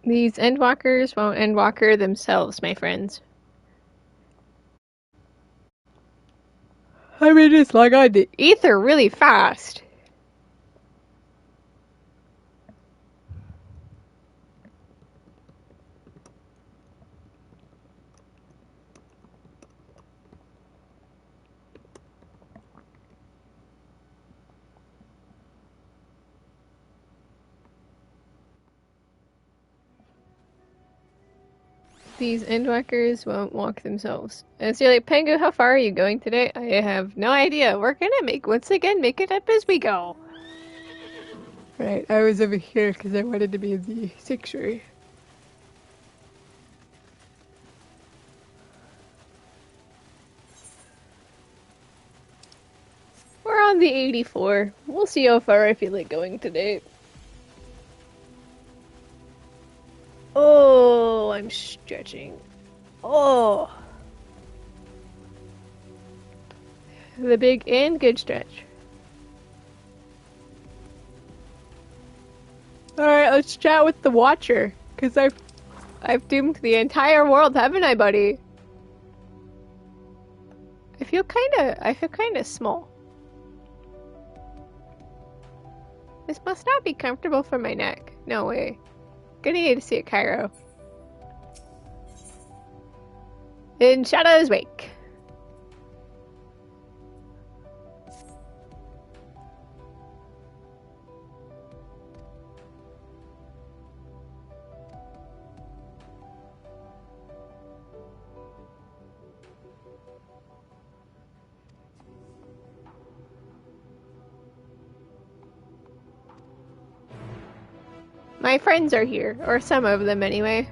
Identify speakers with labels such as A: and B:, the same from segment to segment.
A: These endwalkers won't endwalker themselves, my friends. I mean, just log on to Aether really fast. These endwalkers won't walk themselves. And so you're like, Pengu, how far are you going today? I have no idea. We're gonna once again, make it up as we go. Right, I was over here because I wanted to be in the sanctuary. We're on the 84. We'll see how far I feel like going today. Oh, I'm stretching. Oh. The big and good stretch. Alright, let's chat with the Watcher. Because I've doomed the entire world, haven't I, buddy? I feel kinda small. This must not be comfortable for my neck. No way. Gonna need to see a Cairo. In Shadow's Wake. My friends are here, or some of them anyway.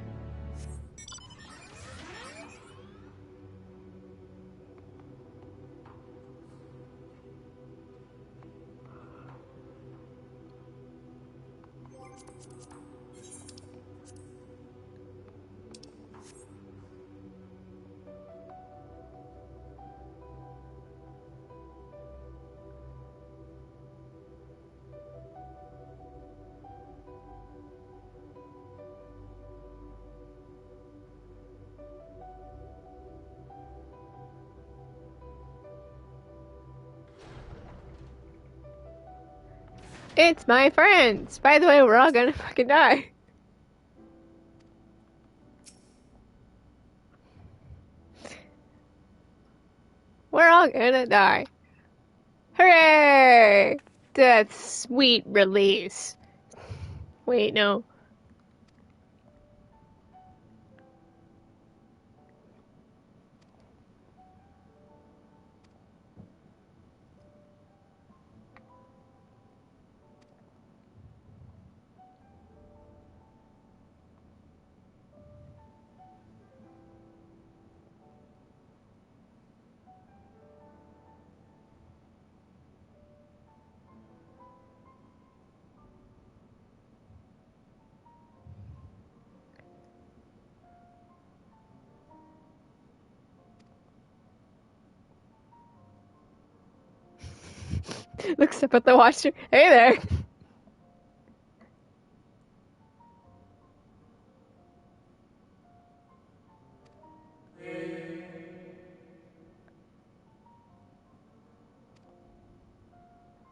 A: It's my friends! By the way, we're all gonna fucking die. We're all gonna die. Hooray! That sweet release. Wait, no. Looks up at the Watcher. Hey there!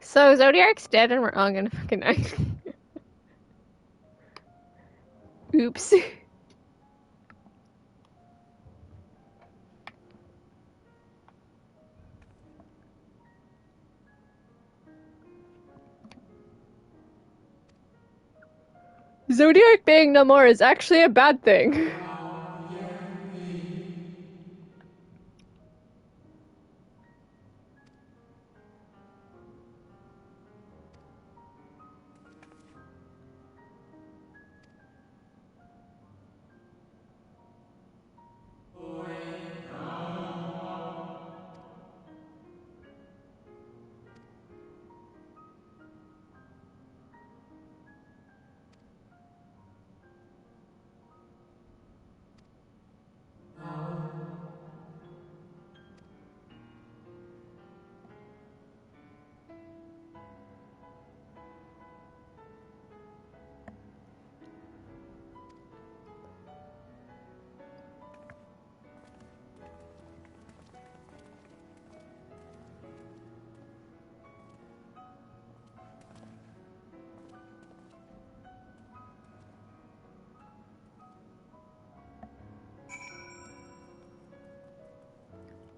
A: So, Zodiac's dead and we're all gonna fucking die. Oops. Zodiac being no more is actually a bad thing.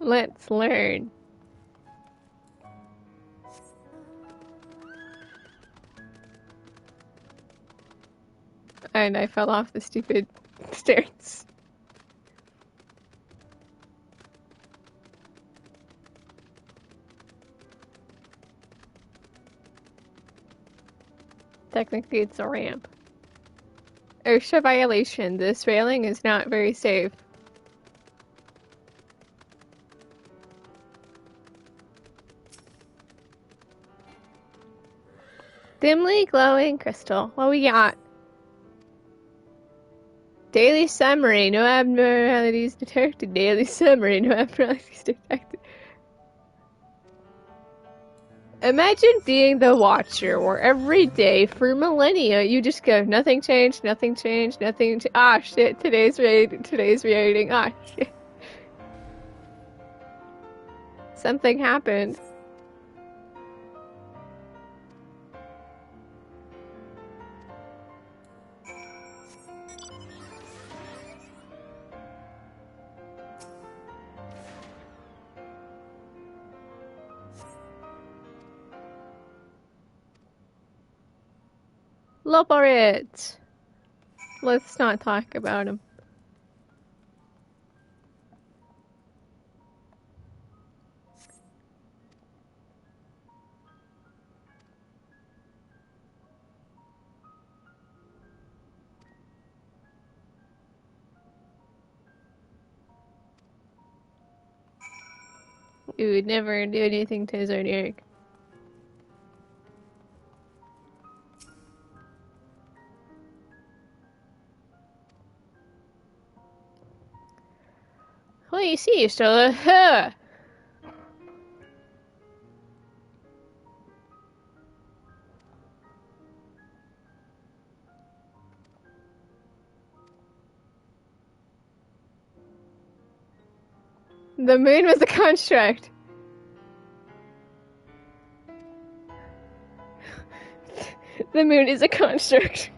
A: Let's learn. And I fell off the stupid stairs. Technically, it's a ramp. OSHA violation. This railing is not very safe. Dimly glowing crystal. What we got? Daily summary. No abnormalities detected. Daily summary. No abnormalities detected. Imagine being the Watcher, where every day for millennia you just go, nothing changed, nothing changed, nothing. Ah, shit! Today's rating. Ah, shit! Something happened. Loporit! Let's not talk about him. We would never do anything to Zodiac. Well, you see, Stella. Huh. The moon was a construct. The moon is a construct.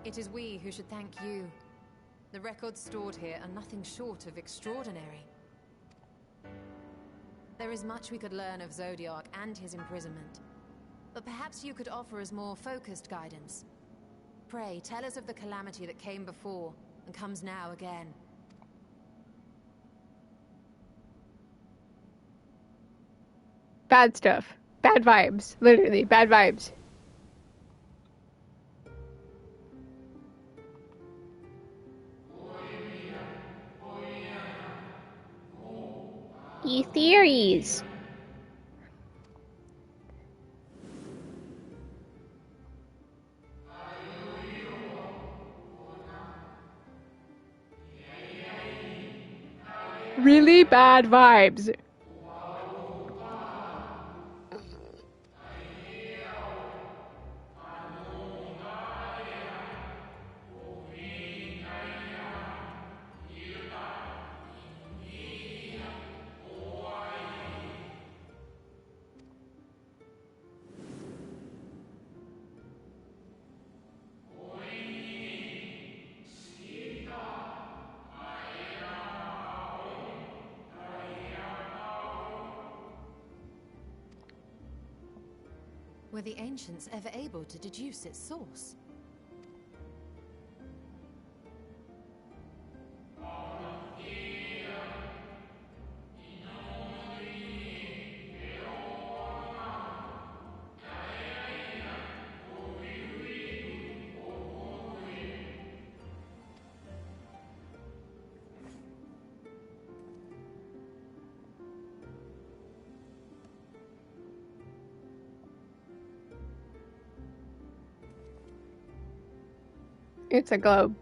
B: It is we who should thank you. The records stored here are nothing short of extraordinary. There is much we could learn of Zodiac and his imprisonment, but perhaps you could offer us more focused guidance. Pray, tell us of the calamity that came before and comes now again.
A: Bad stuff. Bad vibes. Literally, bad vibes. Theories. Really bad vibes.
B: Were the ancients ever able to deduce its source?
A: It's a globe.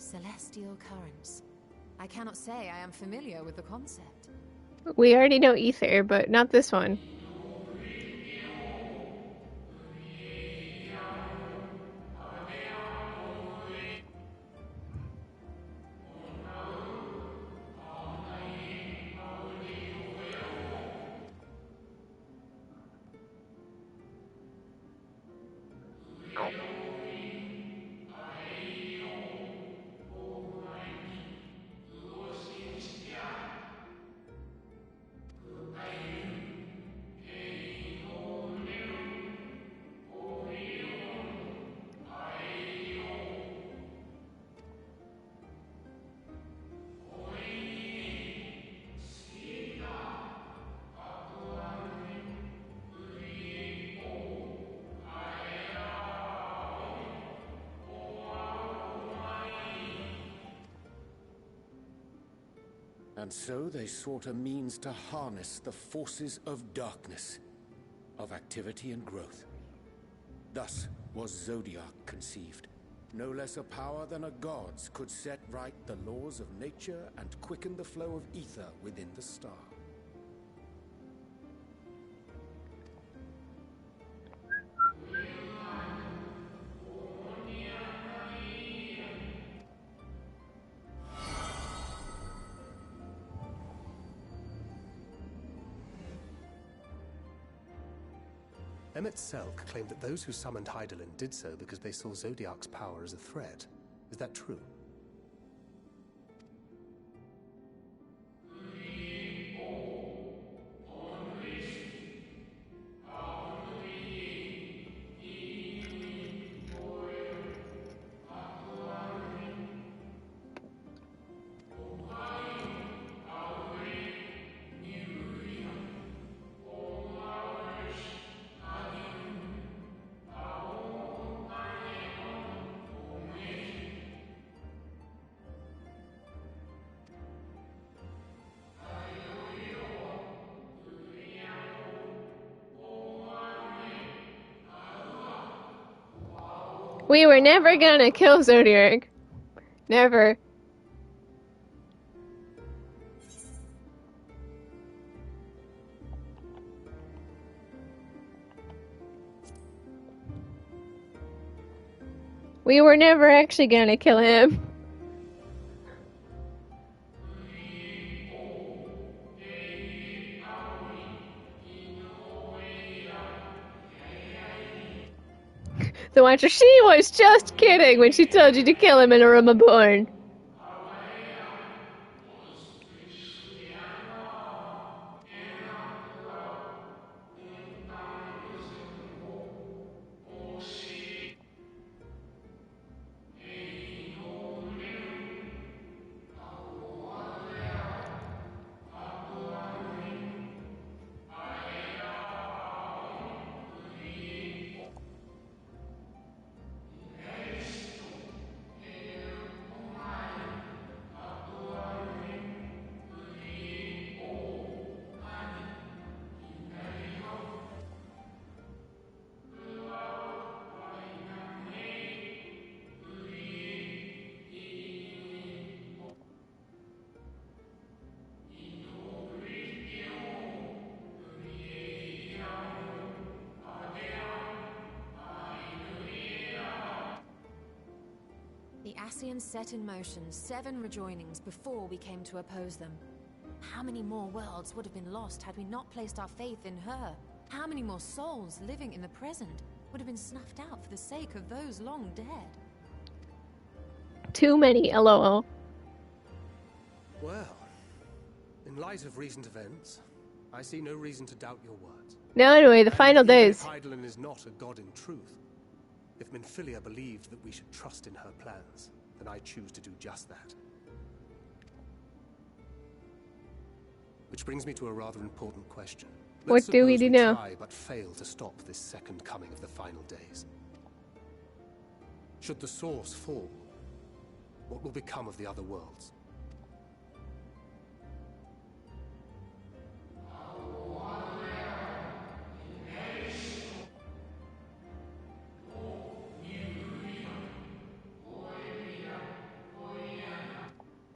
B: Celestial currents. I cannot say I am familiar with the concept.
A: We already know Aether, but not this one.
C: And so they sought a means to harness the forces of darkness, of activity and growth. Thus was Zodiac conceived. No less a power than a god's could set right the laws of nature and quicken the flow of ether within the star.
D: Emmett Selk claimed that those who summoned Hydaelyn did so because they saw Zodiac's power as a threat. Is that true?
A: We were never gonna kill Zodiac. Never. We were never actually gonna kill him. The Watcher, she was just kidding when she told you to kill him in a room of born.
B: The Ascians set in motion 7 rejoinings before we came to oppose them. How many more worlds would have been lost had we not placed our faith in her? How many more souls living in the present would have been snuffed out for the sake of those long dead?
A: too many, lol.
D: Well, in light of recent events, I see no reason to doubt your words.
A: Now anyway, the final
D: And even
A: days.
D: if Hydaelyn is not a god in truth, if Minfilia believed that we should trust in her plans, then I choose to do just that. Which brings me to a rather important question.
A: What do we do now?
D: Try but fail to stop this second coming of the final days. Should the source fall, what will become of the other worlds?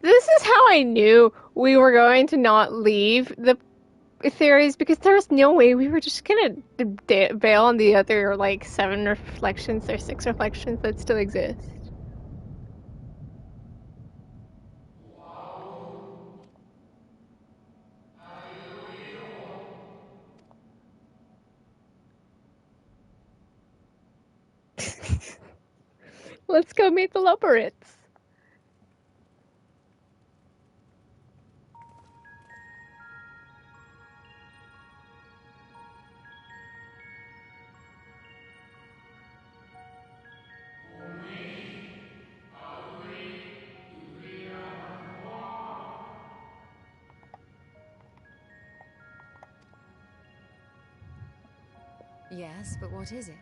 A: This is how I knew we were going to not leave the theories, because there was no way we were just gonna bail on the other, like, 7 reflections or 6 reflections that still exist. Let's go meet the Loperites.
B: Yes, but what is it?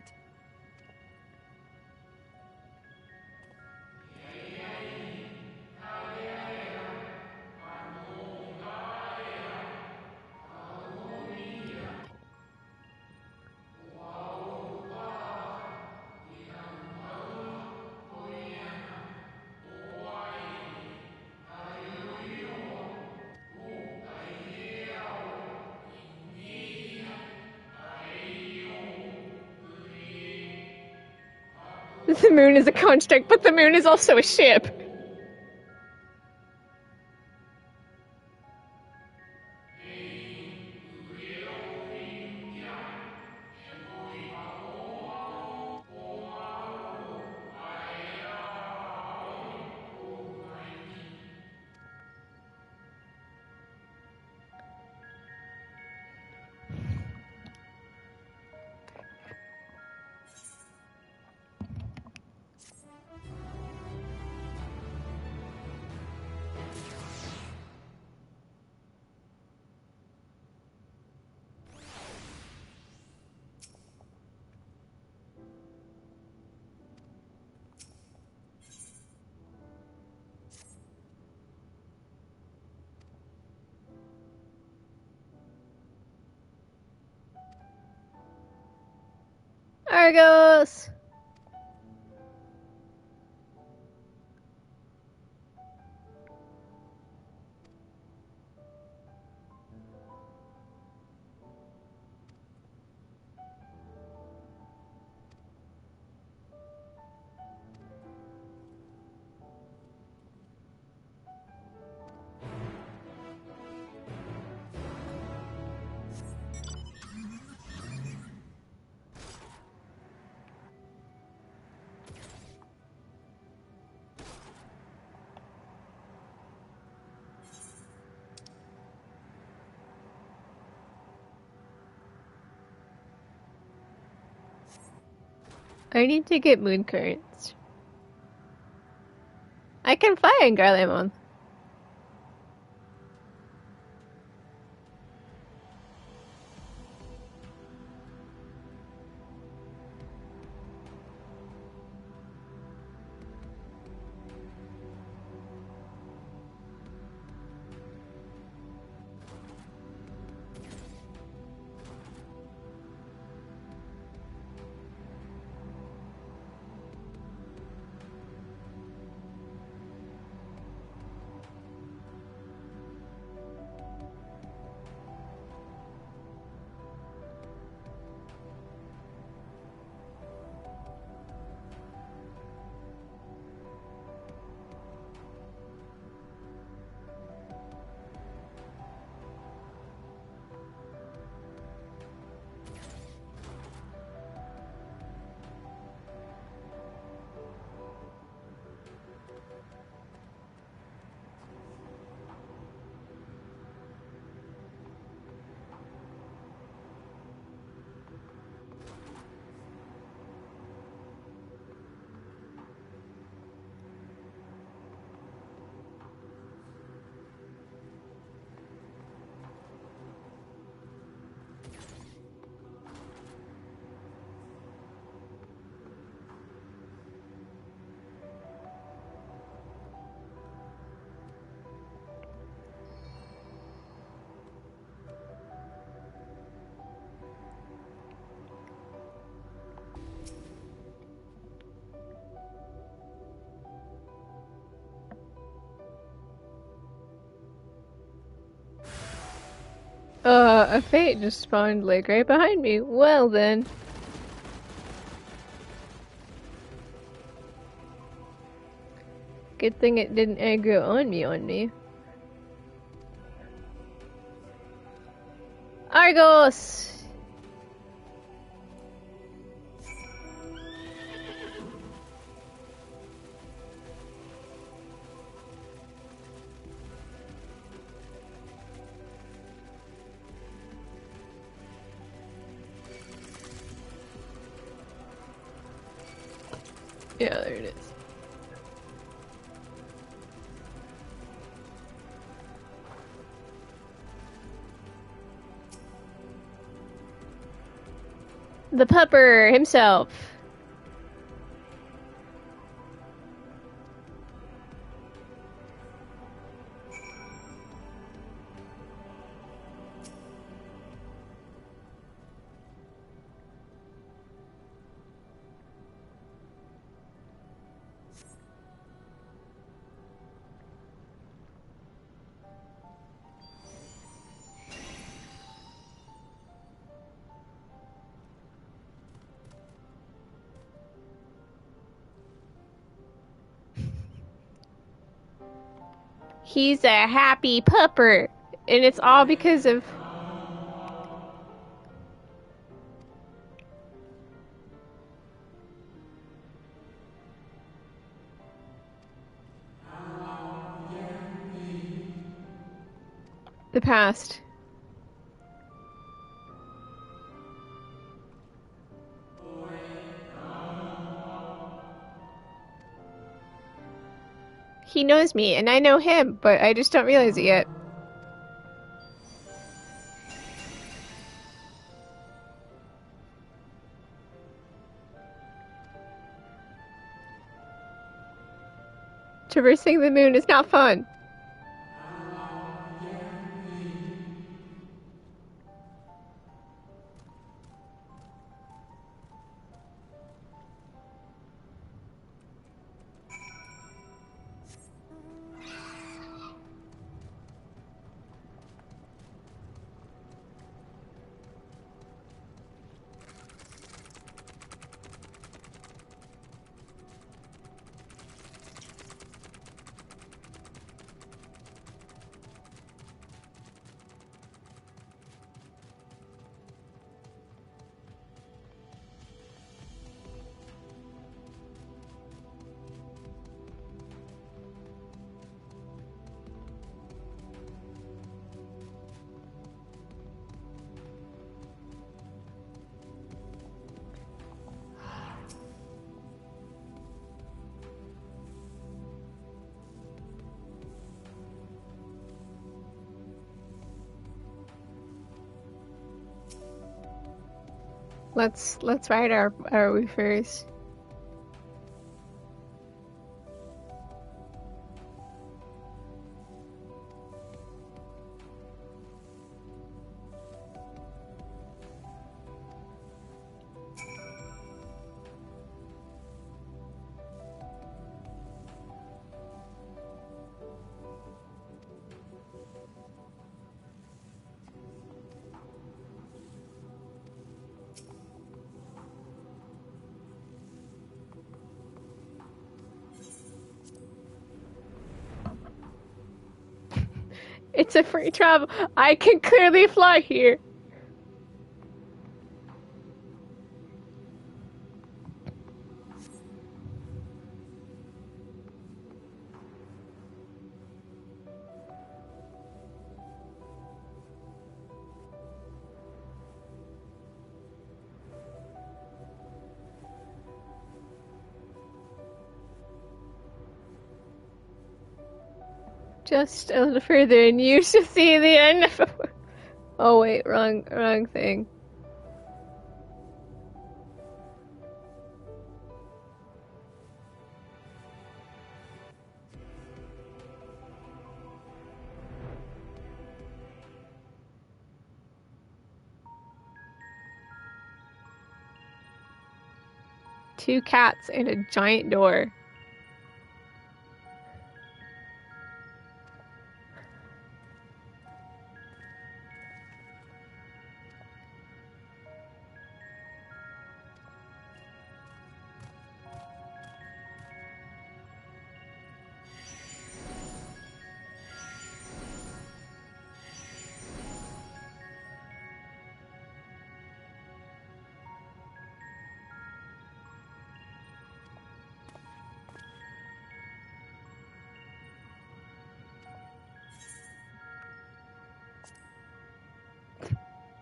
A: The moon is a construct, but the moon is also a ship. Argos! I need to get moon currents. I can fly in Garlemon. A fate just spawned like right behind me. Well then. Good thing it didn't aggro on me. Argos! Yeah, there it is. The pupper himself. He's a happy pupper, and it's all because of the past. He knows me, and I know him, but I just don't realize it yet. Traversing the moon is not fun. Let's ride our woofers. It's a free travel. I can clearly fly here. Just a little further and you should see the end of... Oh wait, wrong thing. Two cats and a giant door.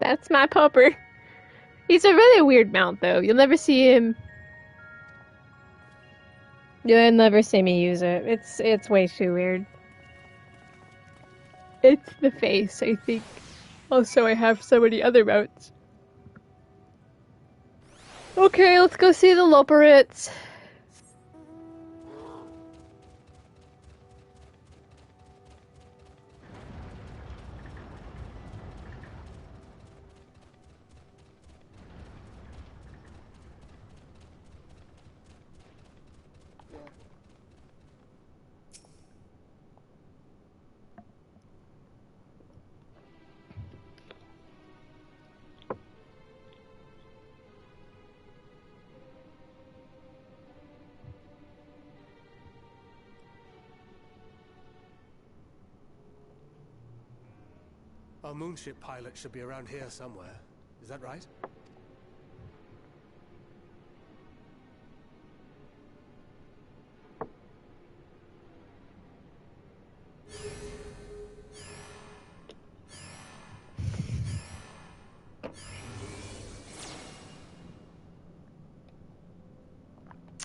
A: That's my pupper. He's a really weird mount, though. You'll never see him. You'll never see me use it. It's way too weird. It's the face, I think. Also, I have so many other mounts. Okay, let's go see the Loporits.
D: Our moonship pilot should be around here somewhere. Is that right?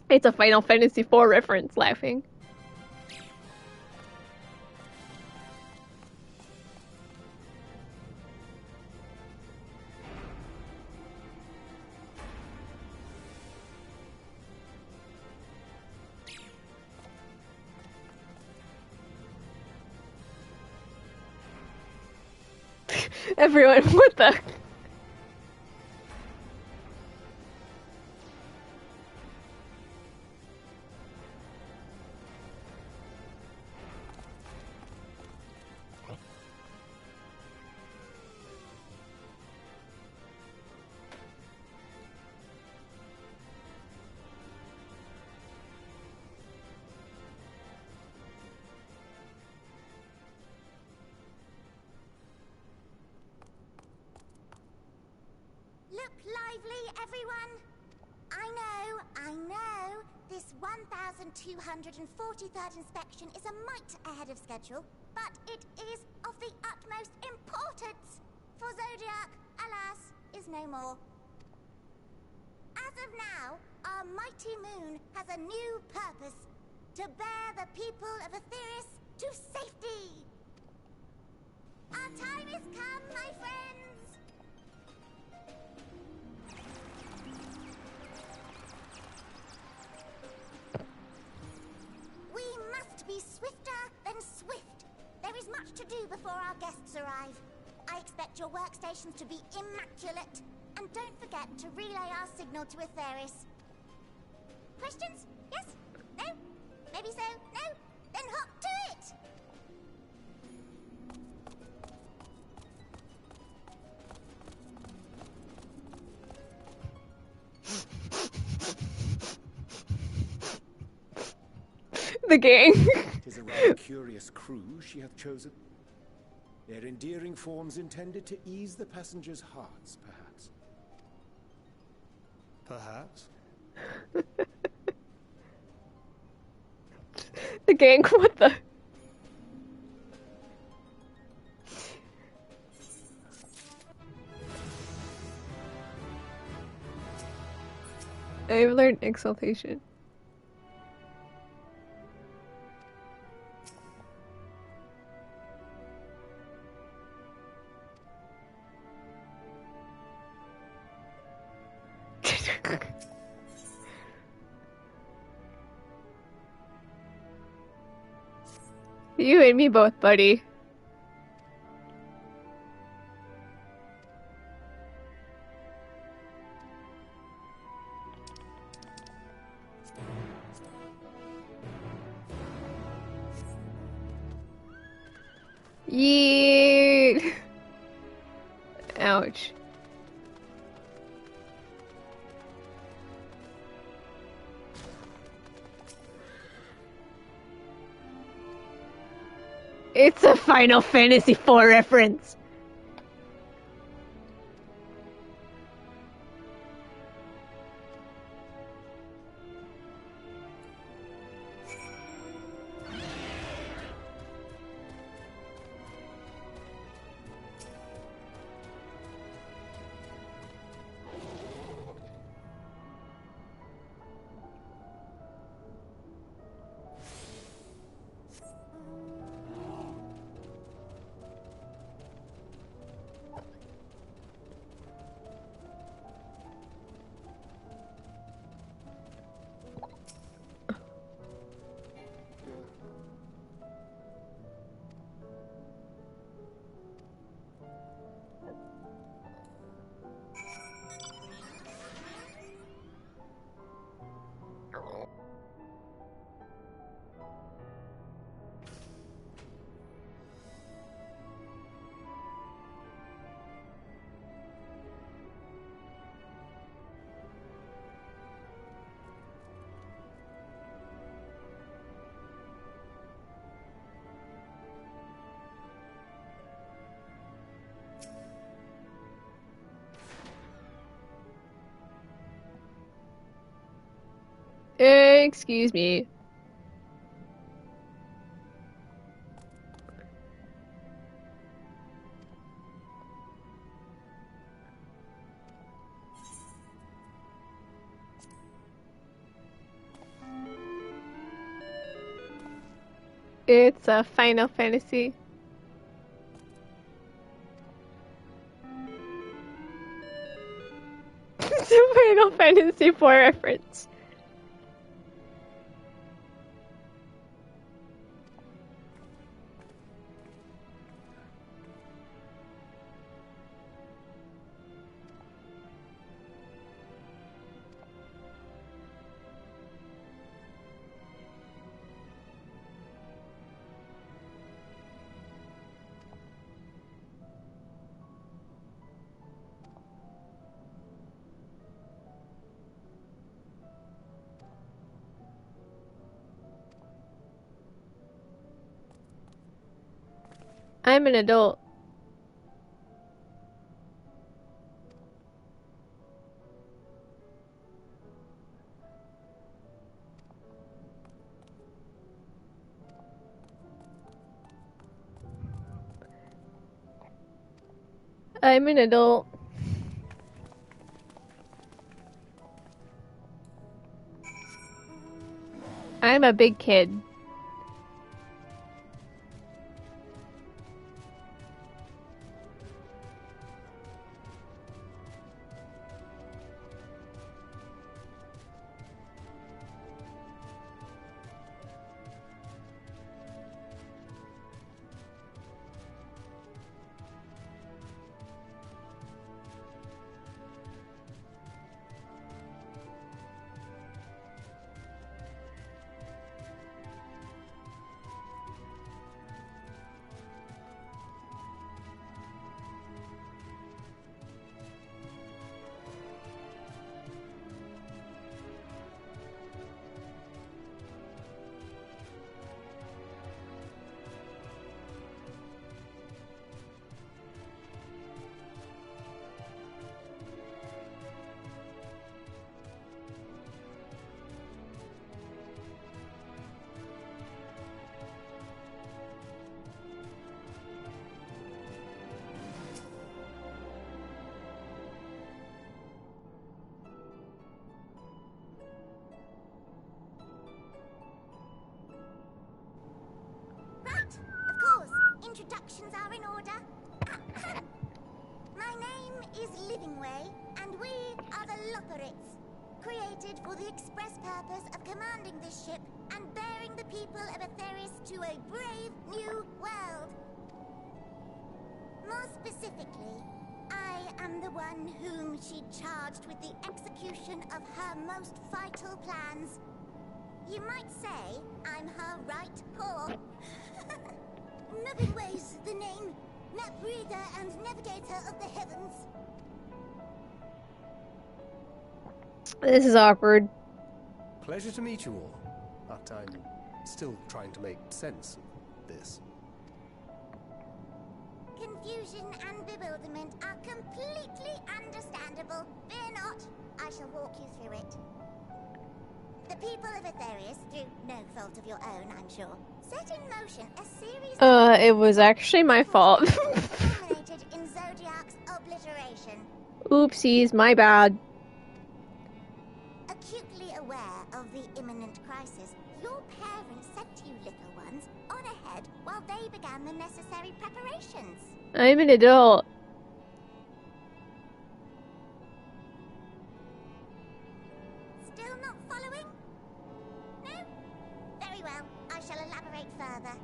A: It's a Final Fantasy IV reference, laughing. Everyone, what the?
E: Look lively, everyone! I know, this 1243rd inspection is a mite ahead of schedule, but it is of the utmost importance, for Zodiac, alas, is no more. As of now, our mighty moon has a new purpose, to bear the people of Aetheris to safety! Our time has come, my friends! We must be swifter than swift. There is much to do before our guests arrive. I expect your workstations to be immaculate. And don't forget to relay our signal to Aetheris. Questions? Yes? No? Maybe so? No? Then hop to it!
A: The gang.
C: 'Tis a rather curious crew she hath chosen. Their endearing forms intended to ease the passengers' hearts, perhaps.
D: Perhaps.
A: The gang, what the? I've learned exaltation. You and me both, buddy. Yeet. Ouch. It's a Final Fantasy IV reference. Excuse me. It's a Final Fantasy. It's a Final Fantasy 4 reference. I'm an adult. I'm an adult. I'm a big kid.
E: Right, of course. Introductions are in order. My name is Livingway, and we are the Lotharites, created for the express purpose of commanding this ship and bearing the people of Aetheris to a brave new world. More specifically, I am the one whom she charged with the execution of her most vital plans. You might say I'm her right paw. Livingway's the name, map reader and navigator of the heavens.
A: This is awkward.
D: Pleasure to meet you all, but I'm still trying to make sense of this.
E: Confusion and bewilderment are completely understandable. Fear not, I shall walk you through it. The people of Aetheris, through no fault of your own, I'm sure, set in motion a series of
A: It was actually my fault.
E: culminated in Zodiac's obliteration.
A: Oopsies, my bad.
E: Acutely aware of the imminent crisis, your parents sent you little ones on ahead while they began the necessary preparations.
A: I'm an adult.
E: Still not following? No? Very well. I shall elaborate further.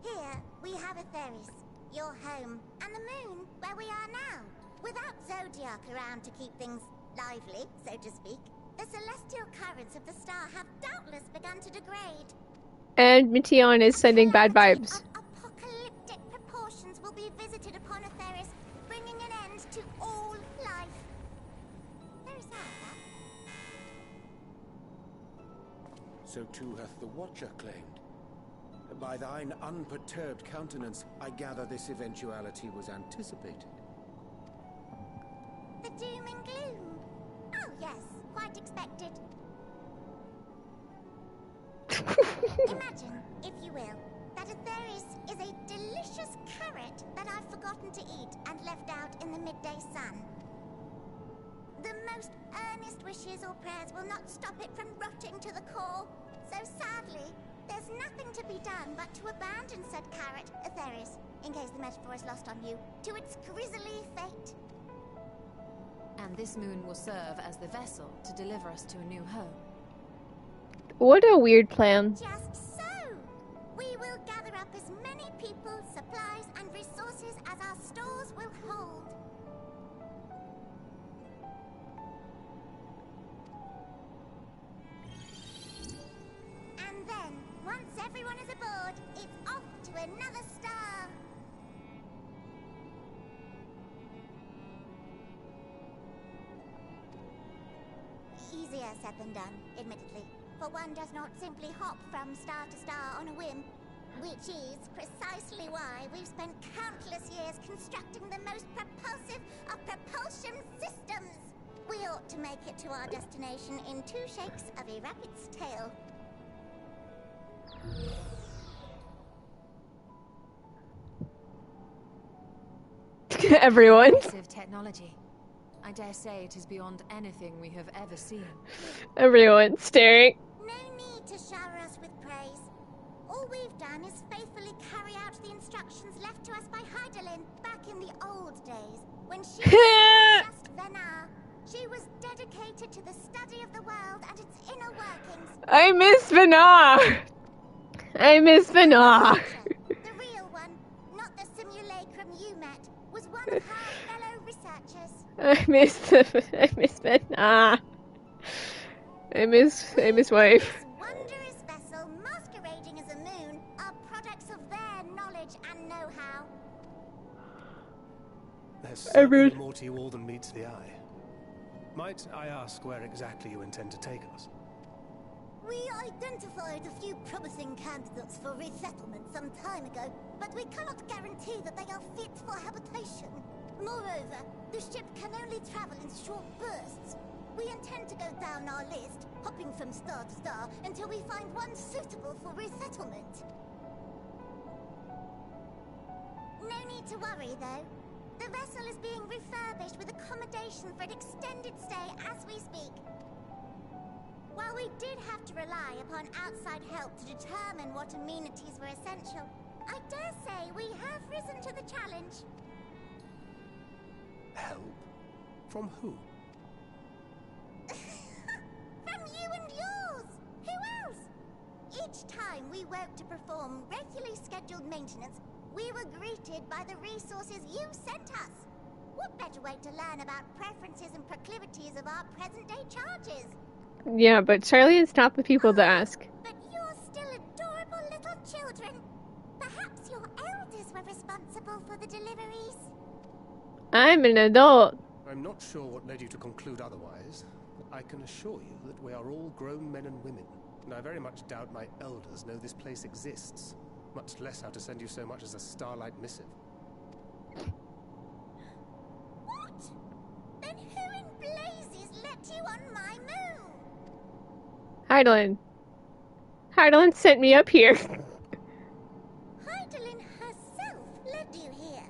E: Here we have Aetheris, your home, and the moon, where we are now. Without Zodiac around to keep things lively, so to speak, the celestial currents of the star have doubtless begun to degrade.
A: And Meteon is sending bad vibes.
E: Of apocalyptic proportions will be visited upon Aetheris, bringing an end to all life. Very sad, that.
C: So too hath the Watcher claimed. By thine unperturbed countenance, I gather this eventuality was anticipated.
E: The doom and gloom. Oh yes, quite expected. Imagine, if you will, that Aether is a delicious carrot that I've forgotten to eat and left out in the midday sun. The most earnest wishes or prayers will not stop it from rotting to the core. So sadly, there's nothing to be done but to abandon said carrot, Aether, in case the metaphor is lost on you, to its grisly fate.
B: And this moon will serve as the vessel to deliver us to a new home.
A: What a weird plan.
E: Just so! We will gather up as many people, supplies, and resources as our stores will hold. And then, once everyone is aboard, it's off to another star. Easier said than done, admittedly. For one does not simply hop from star to star on a whim. Which is precisely why we've spent countless years constructing the most propulsive of propulsion systems. We ought to make it to our destination in 2 shakes of a rabbit's tail.
A: Everyone.
B: Massive technology. I dare say it is beyond anything we have ever seen.
A: Everyone staring.
E: No need to shower us with praise. All we've done is faithfully carry out the instructions left to us by Hydaelyn back in the old days, when she was just Venar. She was dedicated to the study of the world and its inner workings.
A: I miss Venar. I miss Venar.
E: The real one, not the simulacrum you met, was one of her fellow researchers.
A: I miss Venar. I miss wife.
E: This wondrous vessel masquerading as a moon are products of their knowledge and know-how.
D: There's certainly
A: Everyone.
D: more to you all than meets the eye. Might I ask where exactly you intend to take us?
E: We identified a few promising candidates for resettlement some time ago, but we cannot guarantee that they are fit for habitation. Moreover, the ship can only travel in short bursts. We intend to go down our list, hopping from star to star, until we find one suitable for resettlement. No need to worry, though. The vessel is being refurbished with accommodation for an extended stay as we speak. While we did have to rely upon outside help to determine what amenities were essential, I dare say we have risen to the challenge.
D: Help? From who?
E: From you and yours! Who else? Each time we woke to perform regularly scheduled maintenance, we were greeted by the resources you sent us. What better way to learn about preferences and proclivities of our present-day charges?
A: Yeah, but Charlie is not the people to ask.
E: But you're still adorable little children. Perhaps your elders were responsible for the deliveries.
A: I'm an adult.
D: I'm not sure what led you to conclude otherwise. I can assure you that we are all grown men and women, and I very much doubt my elders know this place exists, much less how to send you so much as a starlight missive.
E: What? Then who in blazes let you on my moon?
A: Hydaelyn. Hydaelyn sent me up here.
E: Hydaelyn herself led you here.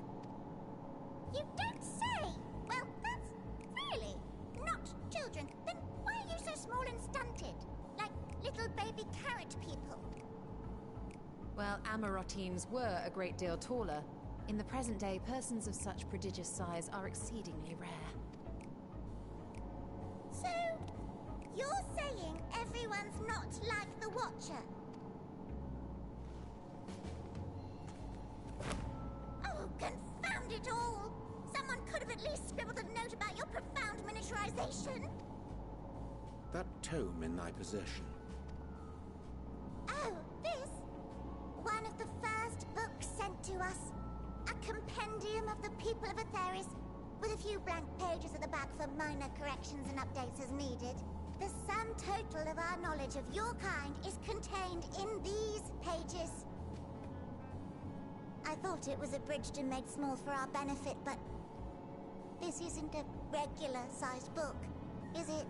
E: You don't say. Well, that's really not children. Then why are you so small and stunted? Like little baby carrot people.
B: Well, Amarotines were a great deal taller. In the present day, persons of such prodigious size are exceedingly rare.
E: So, you're saying everyone's not like the Watcher? Oh, confound it all! Someone could have at least scribbled a note about your profound miniaturization.
C: That tome in thy possession.
E: Oh, this? One of the first books sent to us. A compendium of the people of Aether, with a few blank pages at the back for minor corrections and updates as needed. The sum total of our knowledge of your kind is contained in these pages. I thought it was abridged and made small for our benefit, but this isn't a regular-sized book, is it?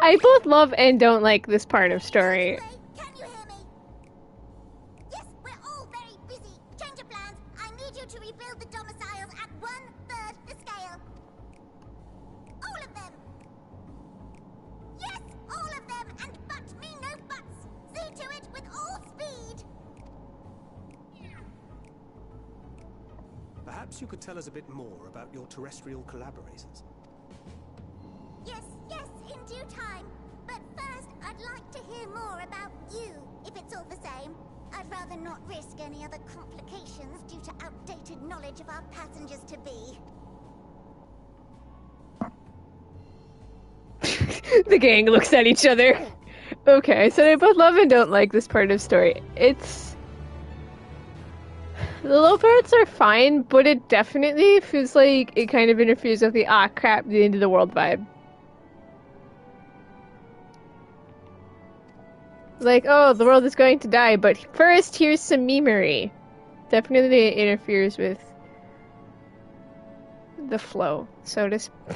A: I both love and don't like this part of story.
E: Ray, can you hear me? Yes, we're all very busy. Change of plans. I need you to rebuild the domiciles at 1/3 the scale. All of them. Yes, all of them, and but me no buts. See to it with all speed.
D: Perhaps you could tell us a bit more about your terrestrial collaborators.
E: Yes, in due time. But first, I'd like to hear more about you, if it's all the same. I'd rather not risk any other complications due to outdated knowledge of our passengers-to-be.
A: The gang looks at each other. Okay, so they both love and don't like this part of story. It's... The low parts are fine, but it definitely feels like it kind of interferes with the crap, the end of the world vibe. Like, oh, the world is going to die, but first here's some memery. Definitely interferes with the flow, so to speak.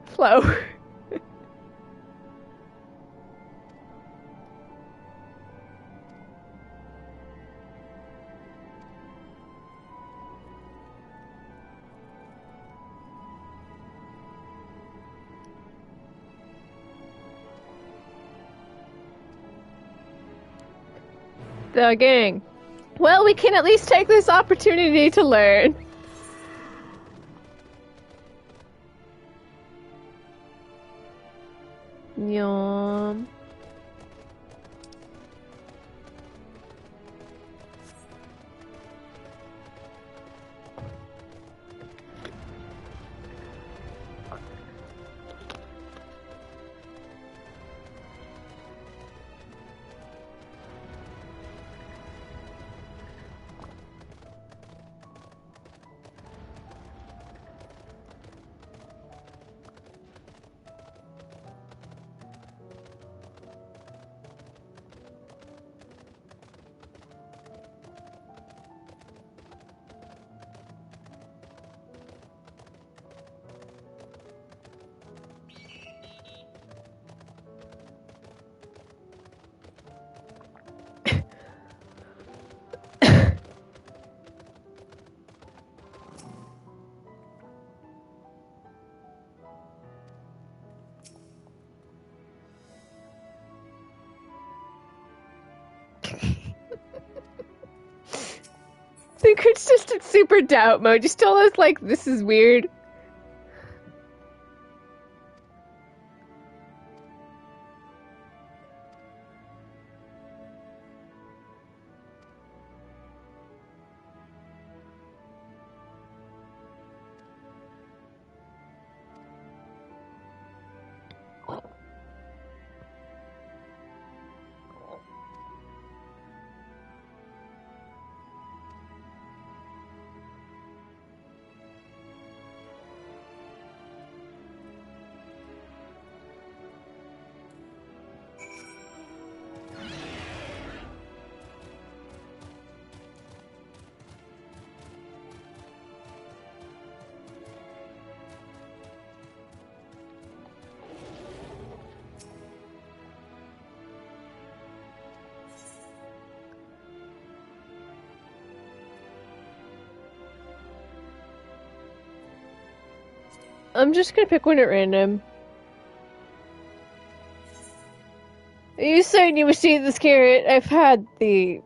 A: Flow. The gang. Well, we can at least take this opportunity to learn. Yum. I think it's just in super doubt mode. Just tell us, like, this is weird. I'm just gonna pick one at random. Are you certain you wish to eat this carrot? I've had the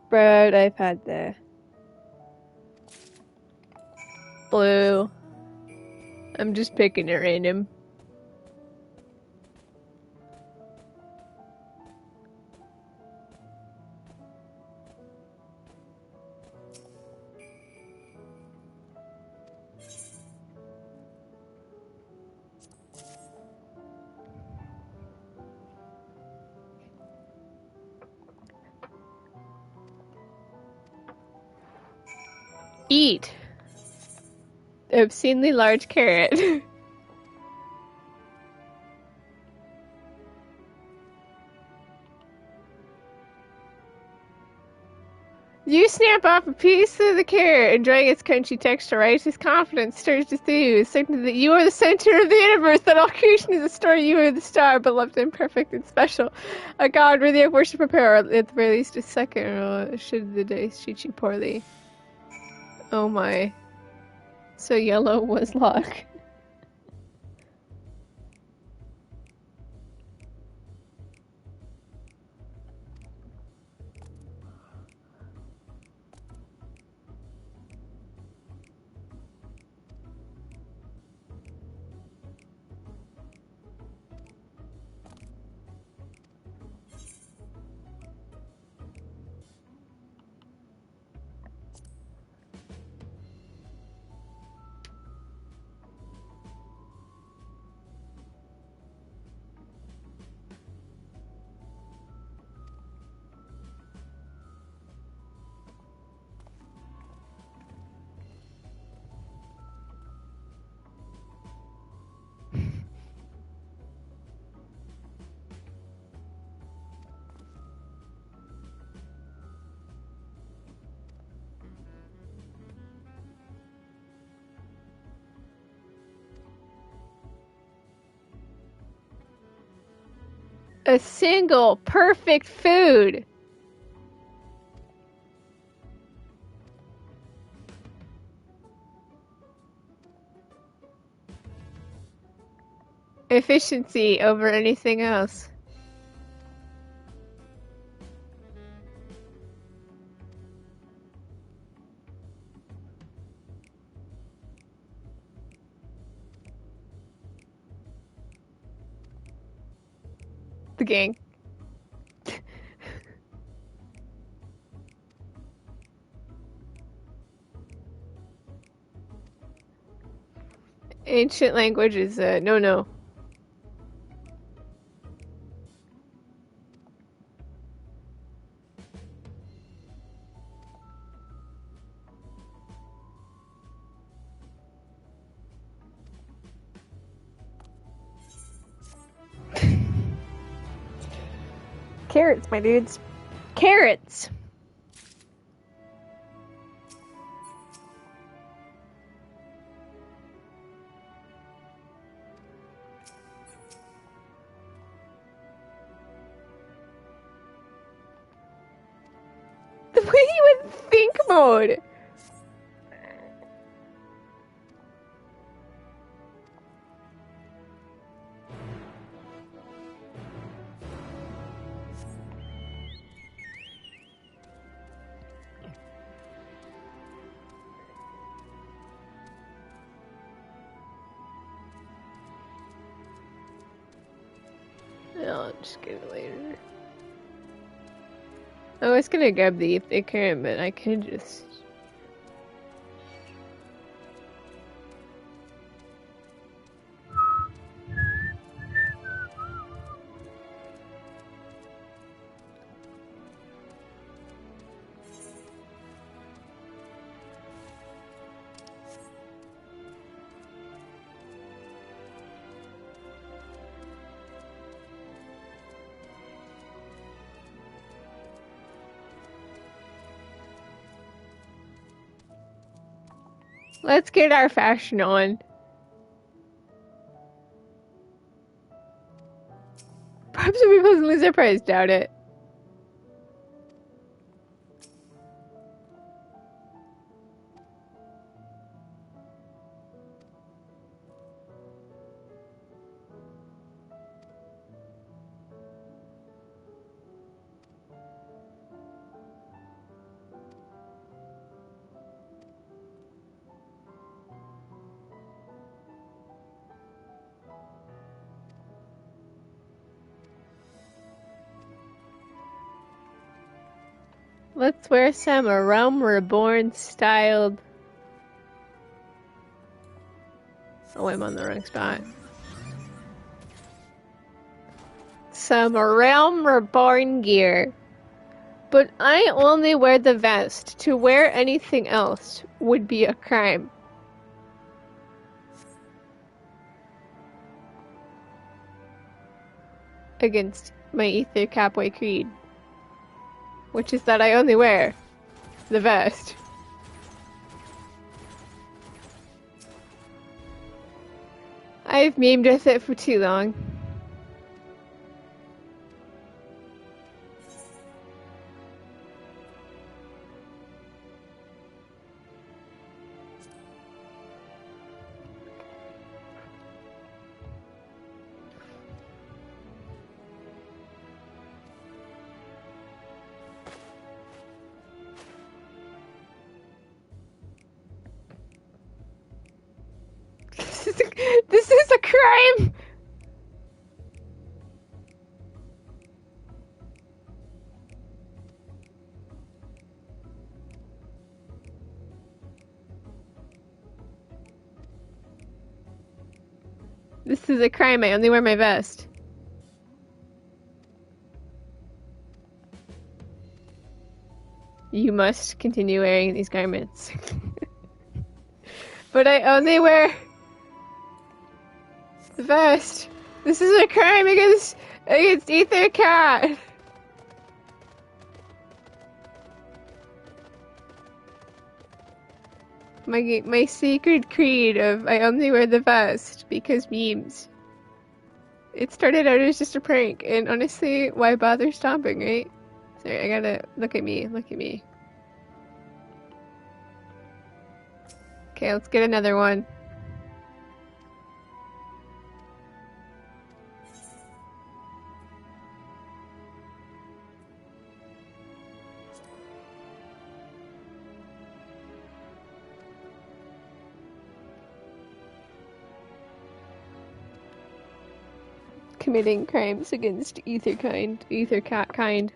A: bread, I've had the blue. I'm just picking at random. Eat. Obscenely large carrot. You snap off a piece of the carrot, enjoying its crunchy texture. Righteous confidence stirs through you, certain that you are the center of the universe, that all creation is a story. You are the star, beloved and perfect and special. A god worthy of worship, prepare, or at the very least a second, or should the dice treat you poorly. Oh my. So yellow was luck. A single perfect food. Efficiency over anything else. The gang. Ancient language is no. Carrots, my dudes. Carrots! The way you would think mode! I'll just get it later. I was gonna grab the Aether, but I could just... Let's get our fashion on. Perhaps we'll be pleasantly surprised, doubt it. Let's wear some A Realm Reborn styled... Oh, I'm on the wrong spot. Some Realm Reborn gear. But I only wear the vest. To wear anything else would be a crime. Against my Aether Capway creed. Which is that I only wear the vest. I've memed with it for too long. This is a crime! This is a crime. I only wear my vest. You must continue wearing these garments. But I only wear the vest. This is a crime against Aether Cat. My sacred creed of I only wear the vest because memes. It started out as just a prank, and honestly, why bother stopping, right? Sorry, I gotta look at me. Look at me. Okay, let's get another one. Committing crimes against Aether Cat kind.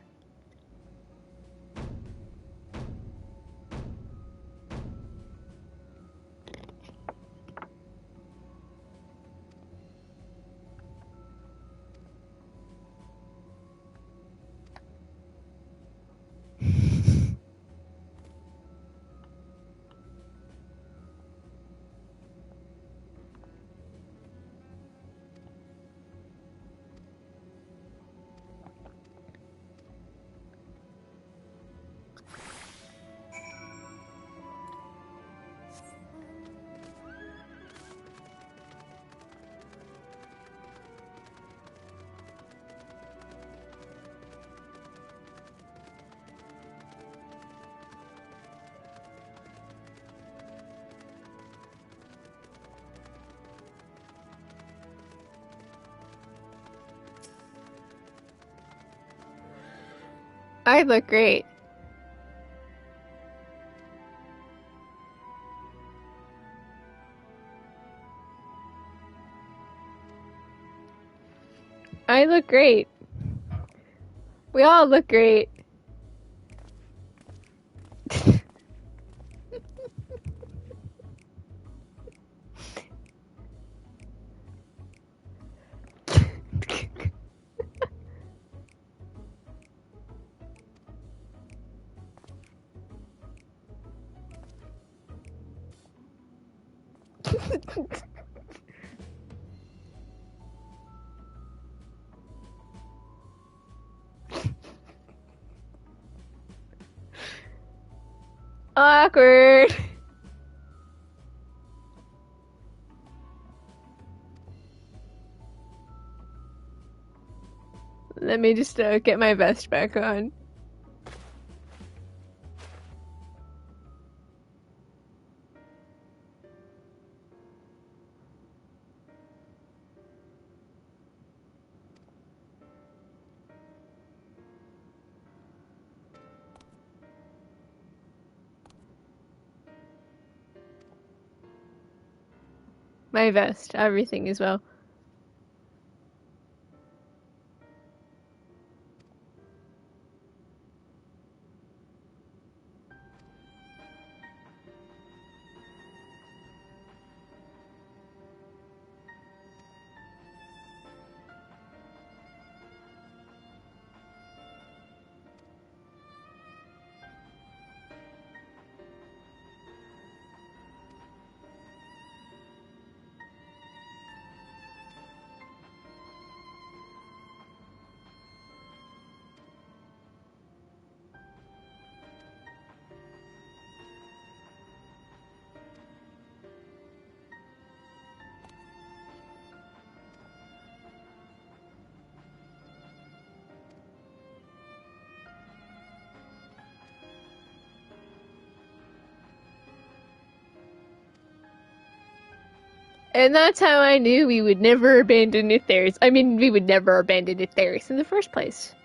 A: I look great. I look great. We all look great. Awkward. Let me just get my vest back on. My vest, everything as well. And that's how I knew we would never abandon Aethers. I mean, we would never abandon Aethers in the first place.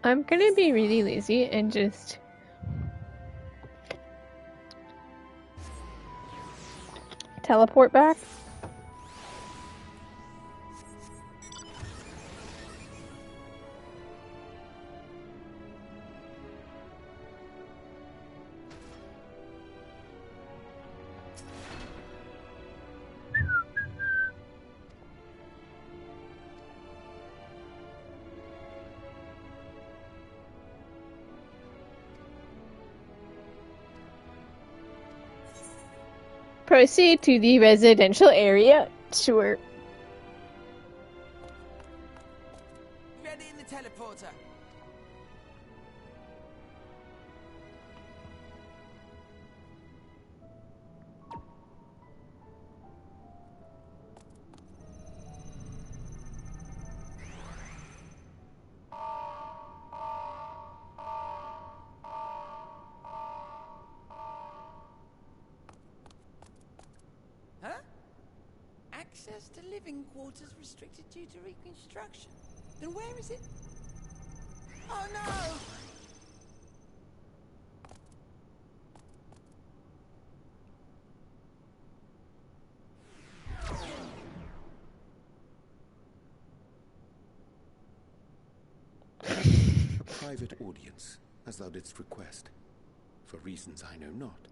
A: I'm gonna be really lazy and just teleport back. Proceed to the residential area. Sure.
F: Ready in the teleporter. Huh? Access to living quarters restricted due to reconstruction. Then where is it? Oh no!
C: A private audience, as thou didst request, for reasons I know not.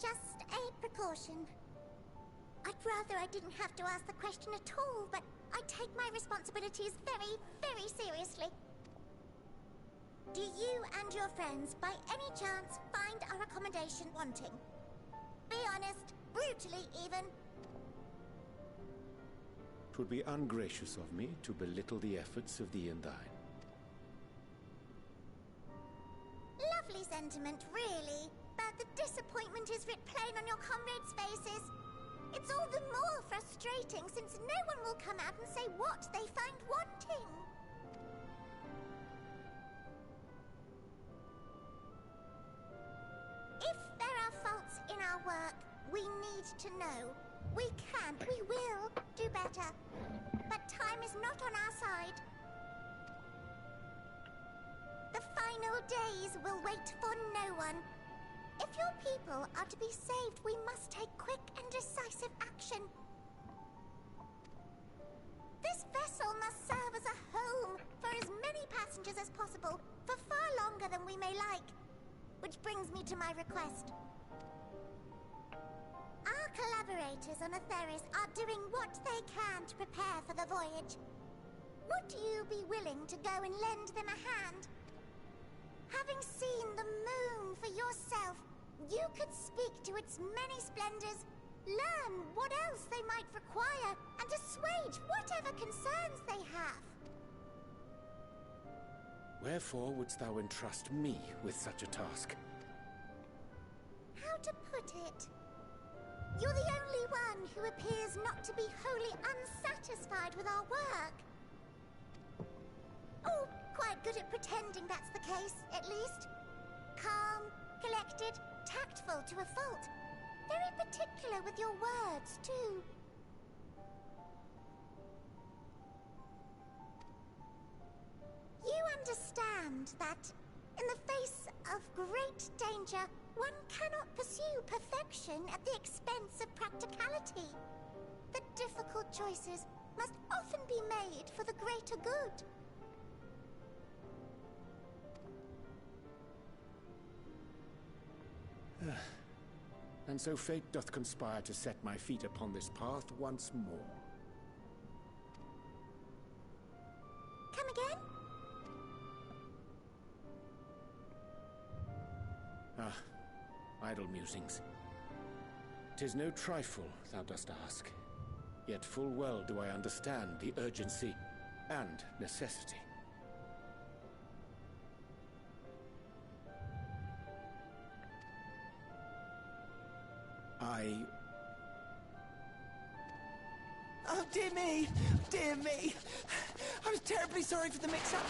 E: Just a precaution. I'd rather I didn't have to ask the question at all, but I take my responsibilities very, very seriously. Do you and your friends, by any chance, find our accommodation wanting? Be honest, brutally even.
C: 'Twould be ungracious of me to belittle the efforts of thee and thine.
E: Lovely sentiment, really. But the disappointment is writ plain on your comrades' faces. It's all the more frustrating since no one will come out and say what they find wanting. If there are faults in our work, we need to know. We can, we will do better. But time is not on our side. The final days will wait for no one. If your people are to be saved, we must take quick and decisive action. This vessel must serve as a home for as many passengers as possible, for far longer than we may like. Which brings me to my request. Our collaborators on Aetheris are doing what they can to prepare for the voyage. Would you be willing to go and lend them a hand? Having seen the moon for yourself, you could speak to its many splendors, learn what else they might require, and assuage whatever concerns they have.
C: Wherefore wouldst thou entrust me with such a task?
E: How to put it? You're the only one who appears not to be wholly unsatisfied with our work. Oh, quite good at pretending that's the case, at least. Calm, collected, tactful to a fault. Very particular with your words, too. that in the face of great danger, one cannot pursue perfection at the expense of practicality. The difficult choices must often be made for the greater good.
C: And so fate doth conspire to set my feet upon this path once more.
E: Come again?
C: Idle musings. 'Tis no trifle, thou dost ask. Yet full well do I understand the urgency and necessity.
F: Oh, dear me! Dear me! I was terribly sorry for the mix-up.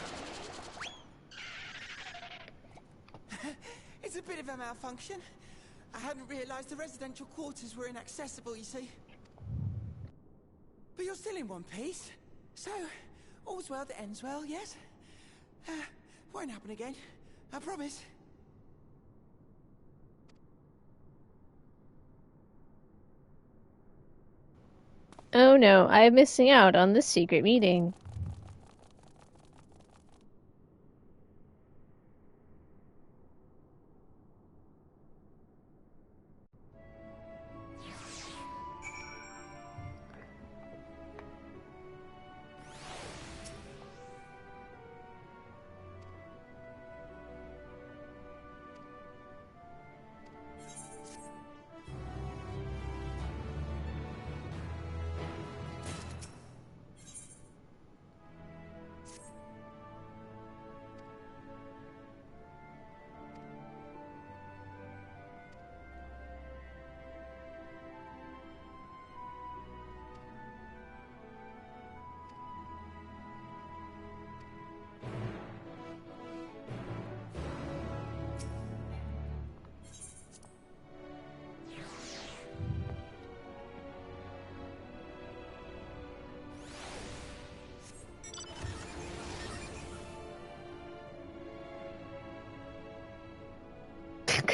F: It's a bit of a malfunction. I hadn't realized the residential quarters were inaccessible, you see. But you're still in one piece. So, all's well that ends well, yes? Won't happen again. I promise.
A: Oh no, I am missing out on the secret meeting.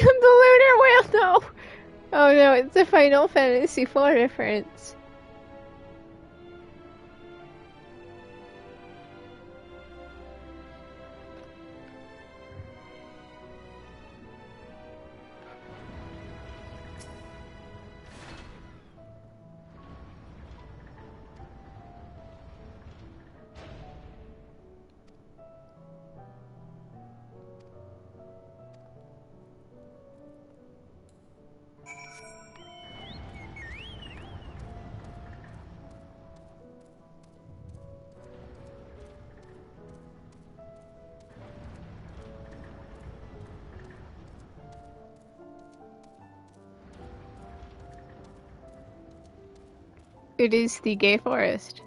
A: The lunar whale, no! Oh no, it's a Final Fantasy IV reference. It is the gay forest.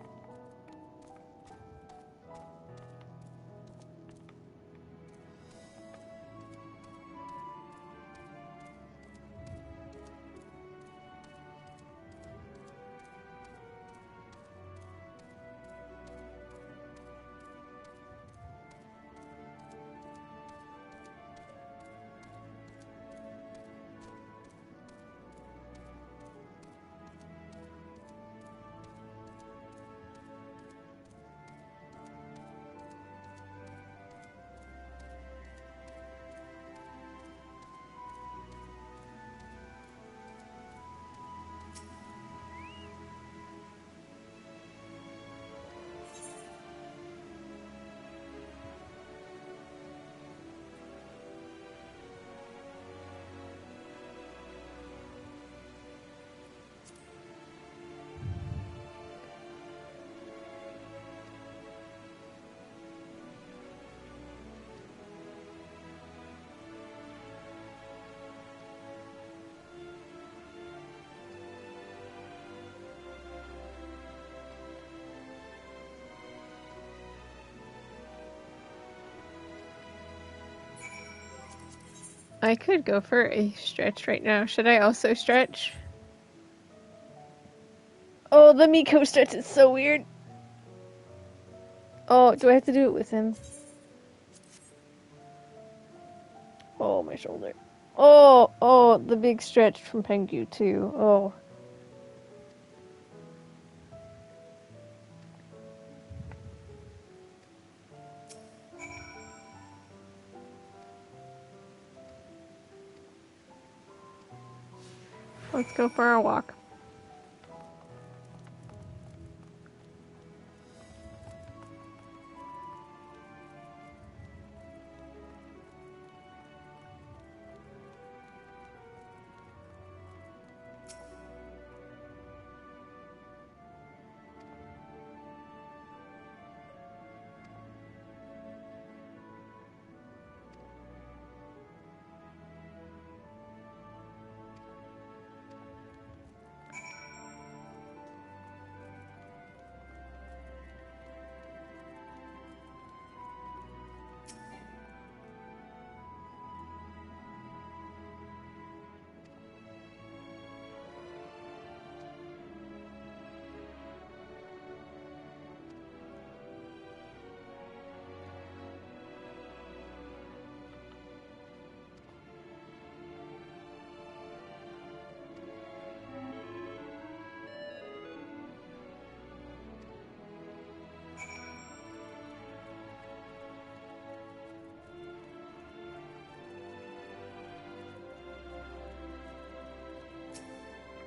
A: I could go for a stretch right now. Should I also stretch? Oh, the Miko stretch is so weird. Oh, do I have to do it with him? my shoulder. Oh, oh, the big stretch from Pengu too. Oh. Let's go for a walk.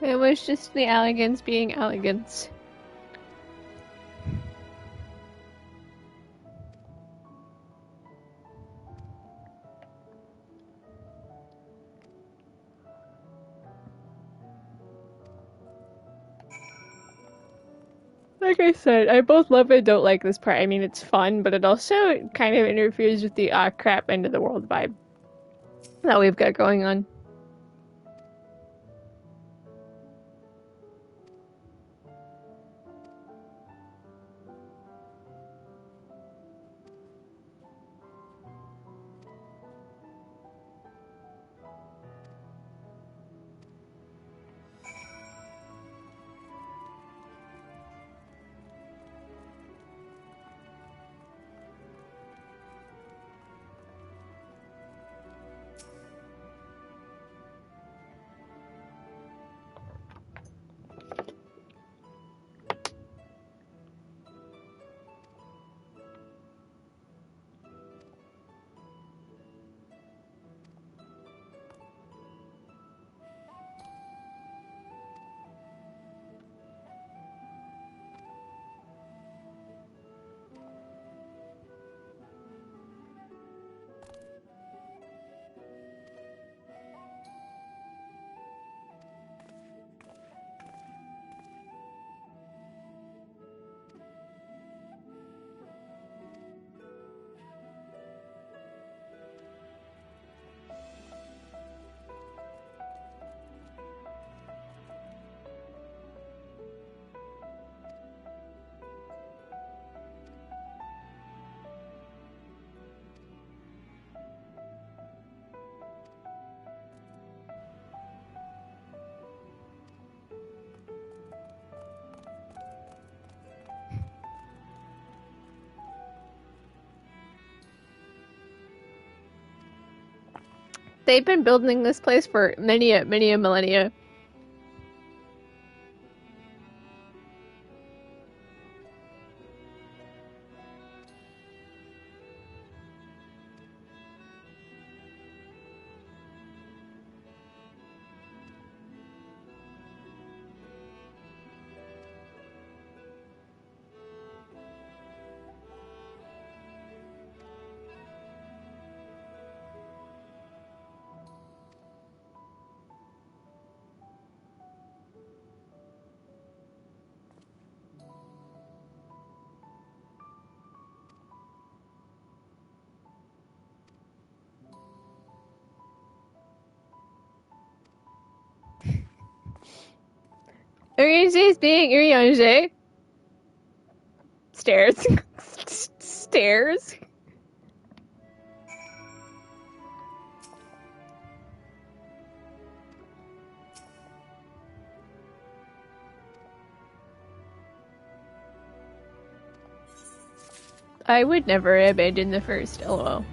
A: It was just the elegance being elegance. Like I said, I both love and don't like this part. I mean, it's fun, but it also kind of interferes with the crap end of the world vibe that we've got going on. They've been building this place for many a millennia. Uriange is being Uriange. Stairs. Stairs. I would never abandon the first, lol.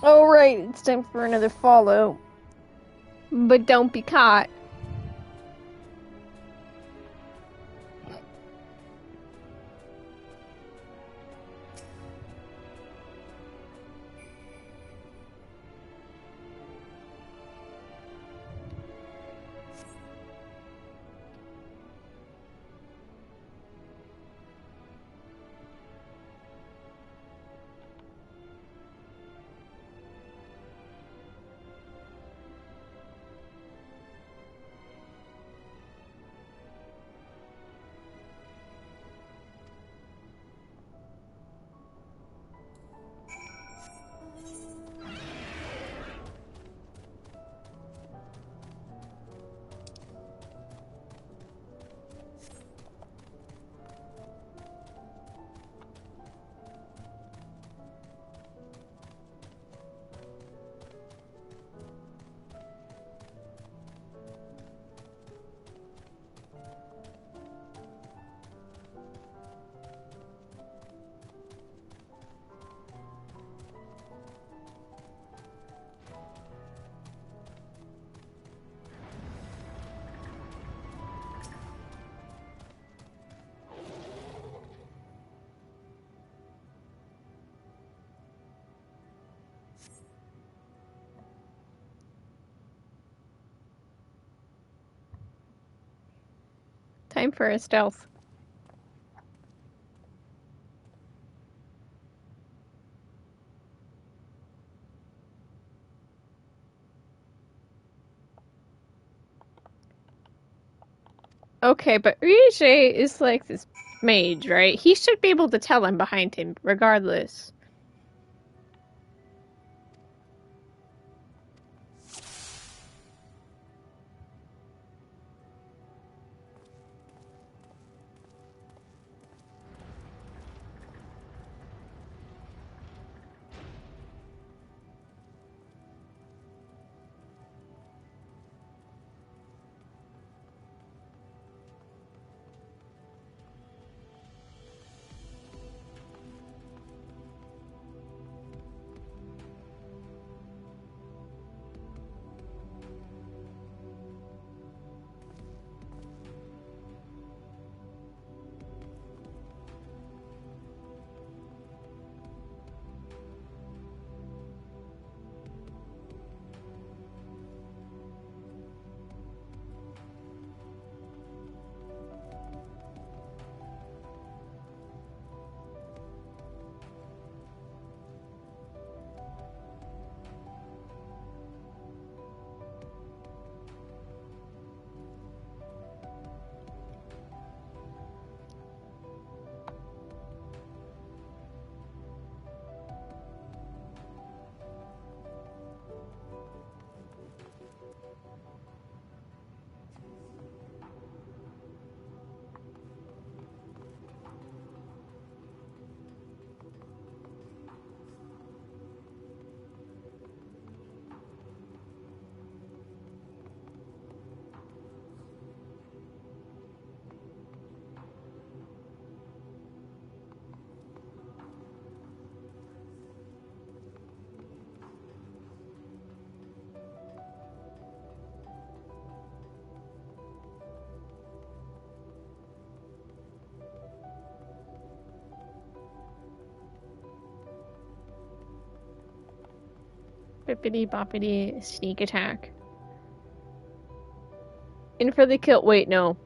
A: Oh right, it's time for another follow. But don't be caught. Time for a stealth. Okay, but Ryuji is like this mage, right? He should be able to tell I'm behind him, regardless. Bippity boppity sneak attack. In for the kill. Wait, no.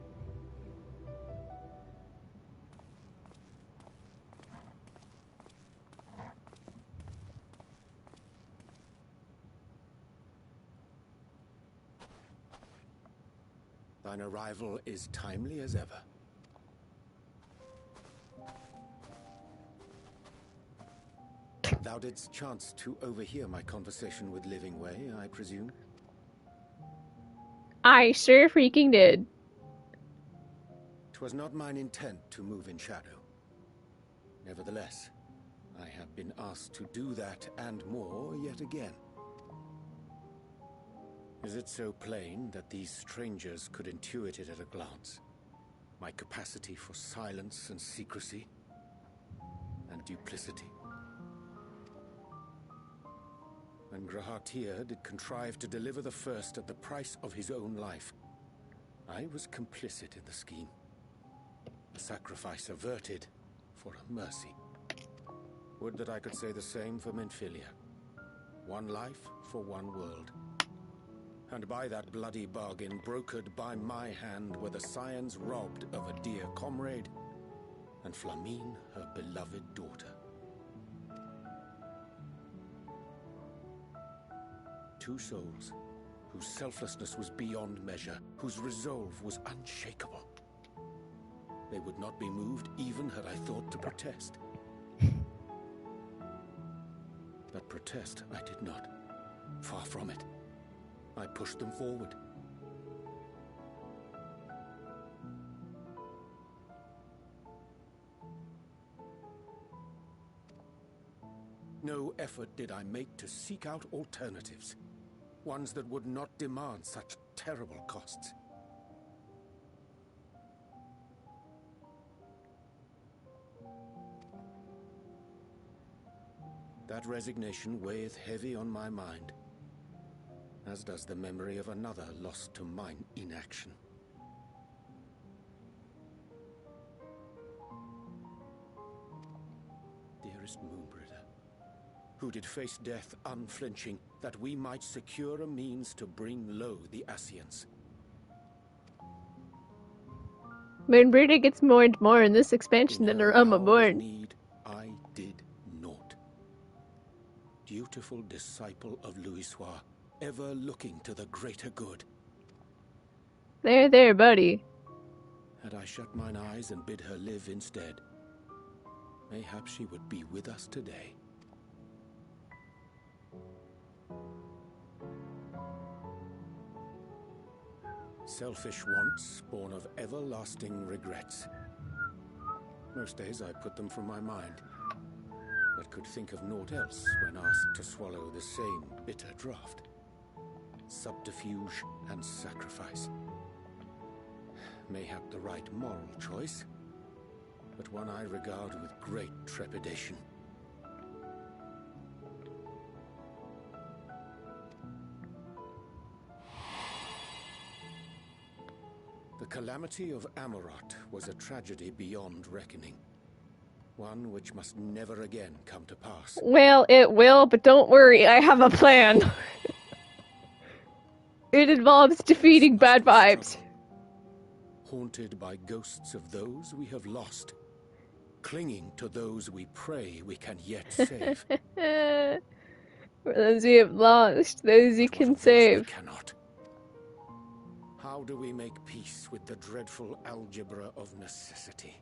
C: Thine arrival is timely as ever. Thou didst chance to overhear my conversation with Living Way, I presume?
A: I sure freaking did.
C: 'Twas not mine intent to move in shadow. Nevertheless, I have been asked to do that and more yet again. Is it so plain that these strangers could intuit it at a glance? My capacity for silence and secrecy and duplicity? and Grahatir did contrive to deliver the first at the price of his own life. I was complicit in the scheme. A sacrifice averted for a mercy. Would that I could say the same for Menphilia. One life for one world. And by that bloody bargain, brokered by my hand, were the Scions robbed of a dear comrade, and Flamine her beloved daughter. Two souls, whose selflessness was beyond measure, whose resolve was unshakable. They would not be moved even had I thought to protest. But protest I did not. Far from it. I pushed them forward. No effort did I make to seek out alternatives. Ones that would not demand such terrible costs. That resignation weigheth heavy on my mind, as does the memory of another lost to mine inaction. Dearest Moonbringer, who did face death unflinching, that we might secure a means to bring low the Ascians.
A: Moonbreeder gets more and more in this expansion than her born.
C: Need, I did naught. Dutiful disciple of Louisoix, ever looking to the greater good.
A: There, buddy.
C: Had I shut mine eyes and bid her live instead, mayhap she would be with us today. Selfish wants, born of everlasting regrets. Most days I put them from my mind, but could think of naught else when asked to swallow the same bitter draught. Subterfuge and sacrifice. Mayhap the right moral choice, but one I regard with great trepidation. The calamity of Amarot was a tragedy beyond reckoning. One which must never again come to pass.
A: Well, it will, but don't worry, I have a plan. It involves defeating bad vibes.
C: Haunted by ghosts of those we have lost. Clinging to those we pray we can yet save.
A: For those we have lost, those you can save.
C: We cannot. How do we make peace with the dreadful algebra of necessity?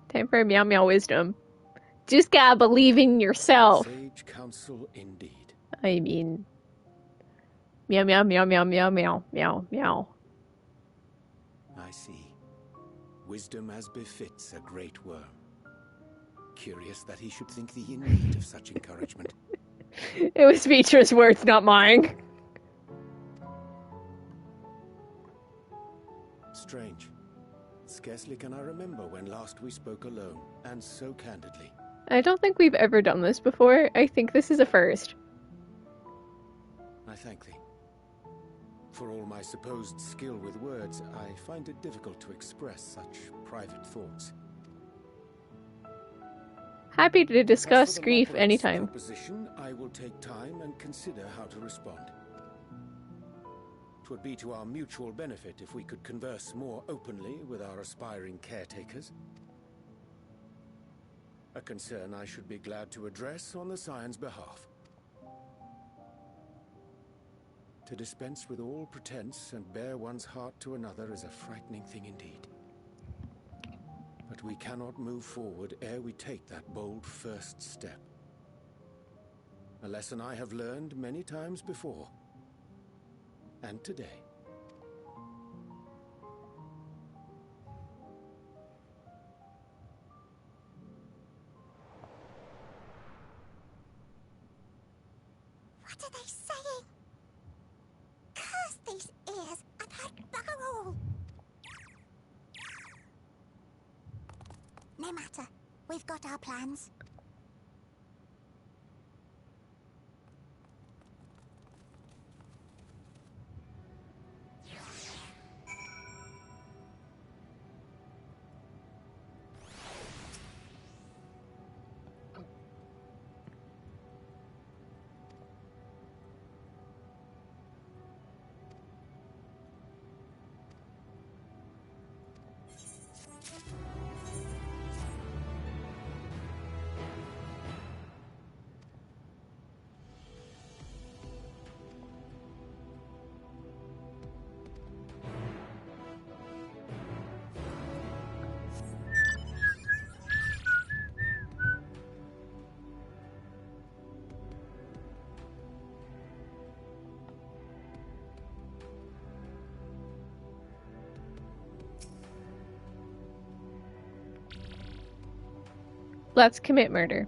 A: Time for meow meow wisdom. Just gotta believe in yourself.
C: Sage counsel indeed.
A: I mean, meow meow meow meow meow meow meow meow.
C: I see. Wisdom as befits a great worm. Curious that he should think thee in need of such encouragement.
A: It was Beecher's words, not mine.
C: Strange. Scarcely can I remember when last we spoke alone, and so candidly.
A: I don't think we've ever done this before. I think this is a first.
C: I thank thee. For all my supposed skill with words, I find it difficult to express such private thoughts.
A: Happy to discuss grief anytime.
C: Proposition, I will take time and consider how to respond. It would be to our mutual benefit if we could converse more openly with our aspiring caretakers. A concern I should be glad to address on the Scion's behalf. To dispense with all pretense and bare one's heart to another is a frightening thing indeed. But we cannot move forward ere we take that bold first step. A lesson I have learned many times before. And today.
E: What are they saying? Curse these ears! I've heard bugger all! thwart our plans.
A: Let's commit murder.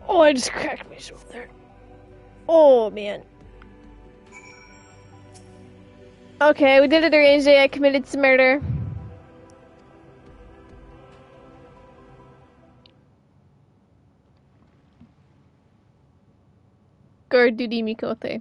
A: Oh, I just cracked my shoulder. Oh, man. Okay, we did it arranged. I committed some murder. Guard duty Mikote.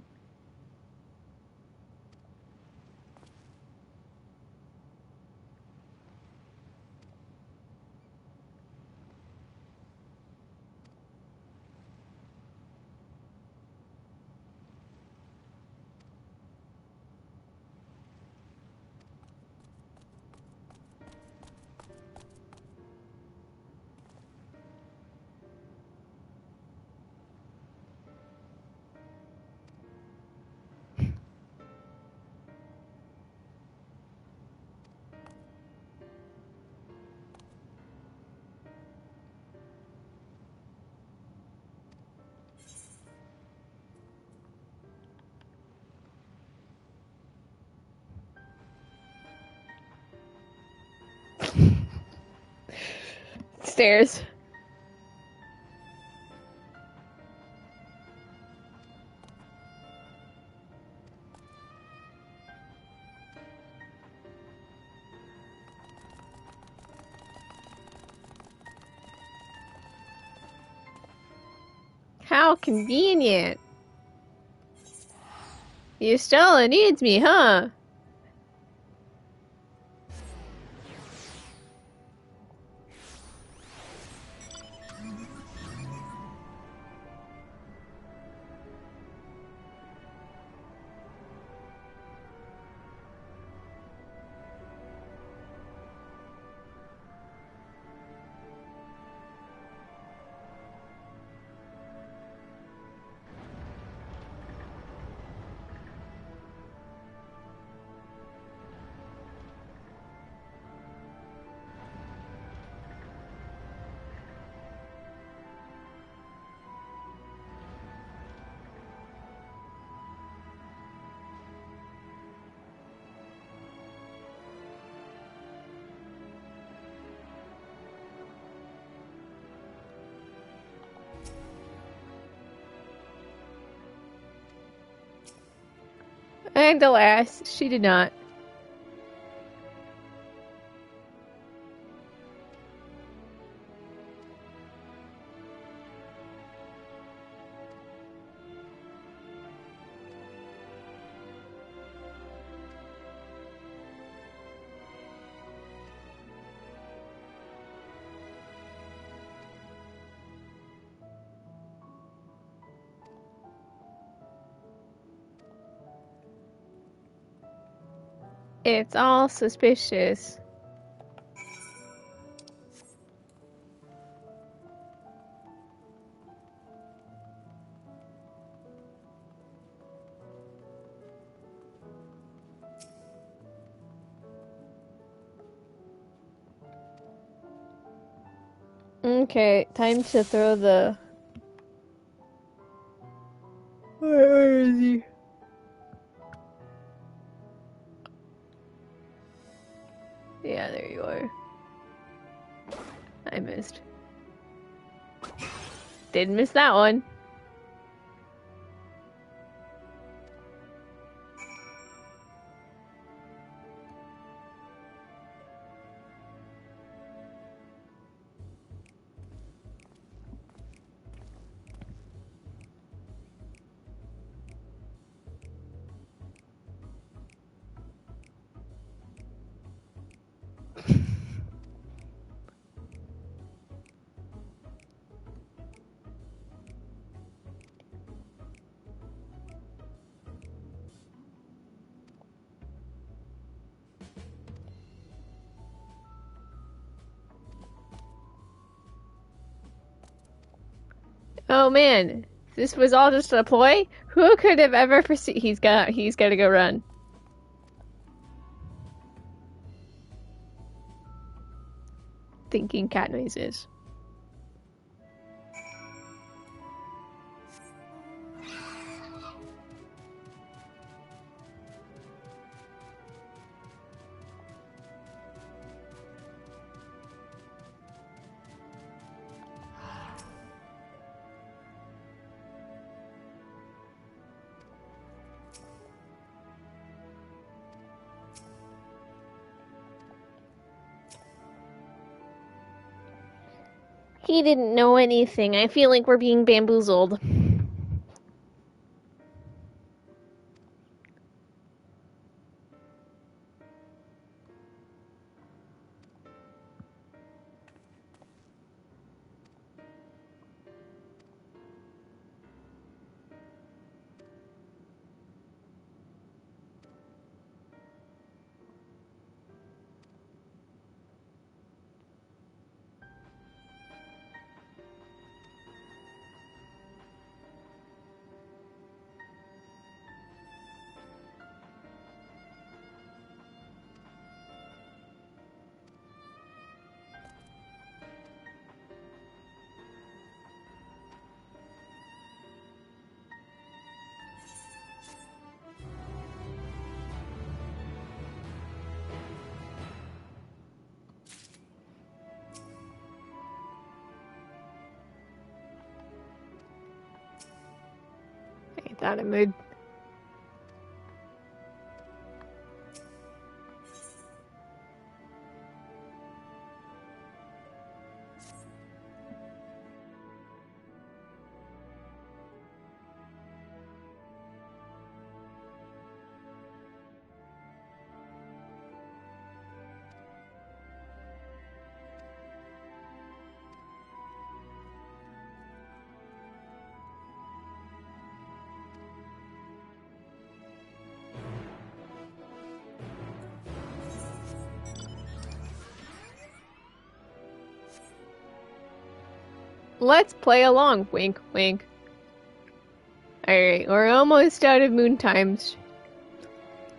A: Stairs. How convenient. Estella needs me, huh? And alas, she did not. It's all suspicious. Okay, time to throw the... Where is he? Yeah, there you are. I missed. Didn't miss that one. Oh man, this was all just a ploy? Who could have ever foreseen? He's got to go run. Thinking cat noises. He didn't know anything. I feel like we're being bamboozled. Ain't that a mood? Let's play along. Wink, wink. Alright, we're almost out of moon times.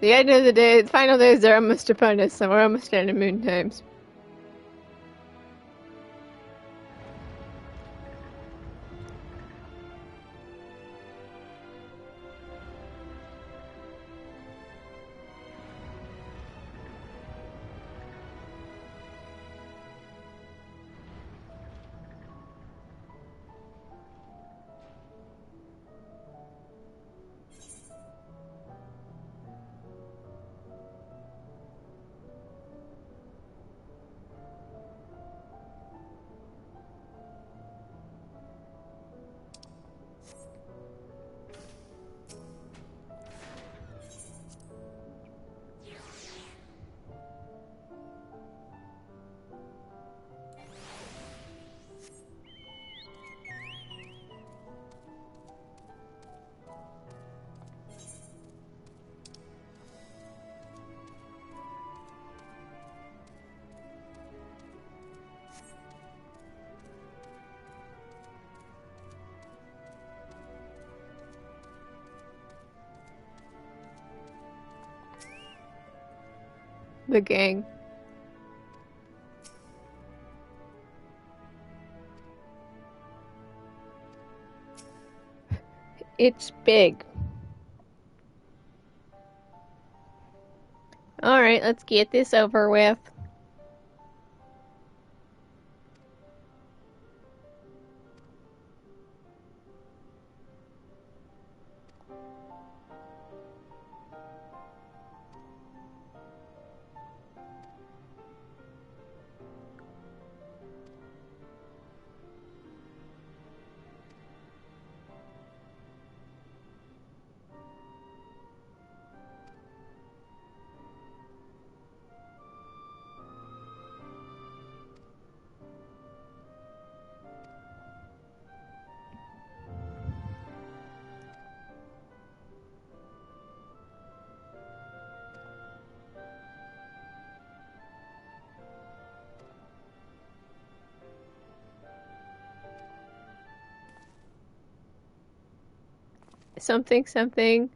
A: The end of the day, the final days are almost upon us, so we're almost out of moon times. the gang. It's big. Alright, let's get this over with. Something, something.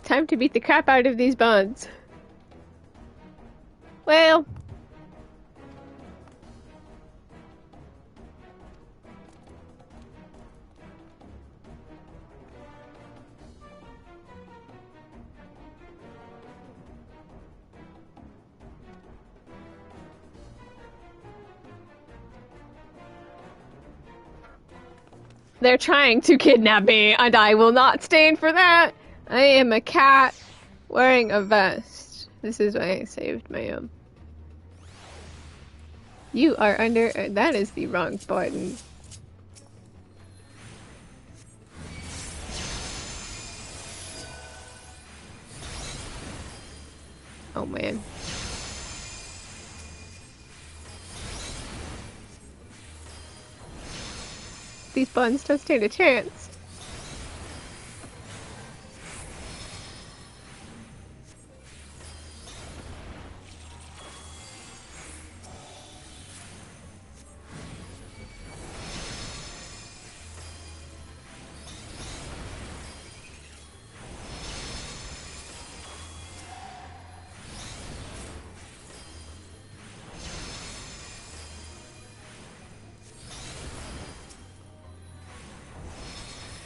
A: Time to beat the crap out of these buns. Well, they're trying to kidnap me, and I will not stand for that. I am a cat wearing a vest. This is why I saved my You are under. That is the wrong button. Oh man. These buttons don't stand a chance.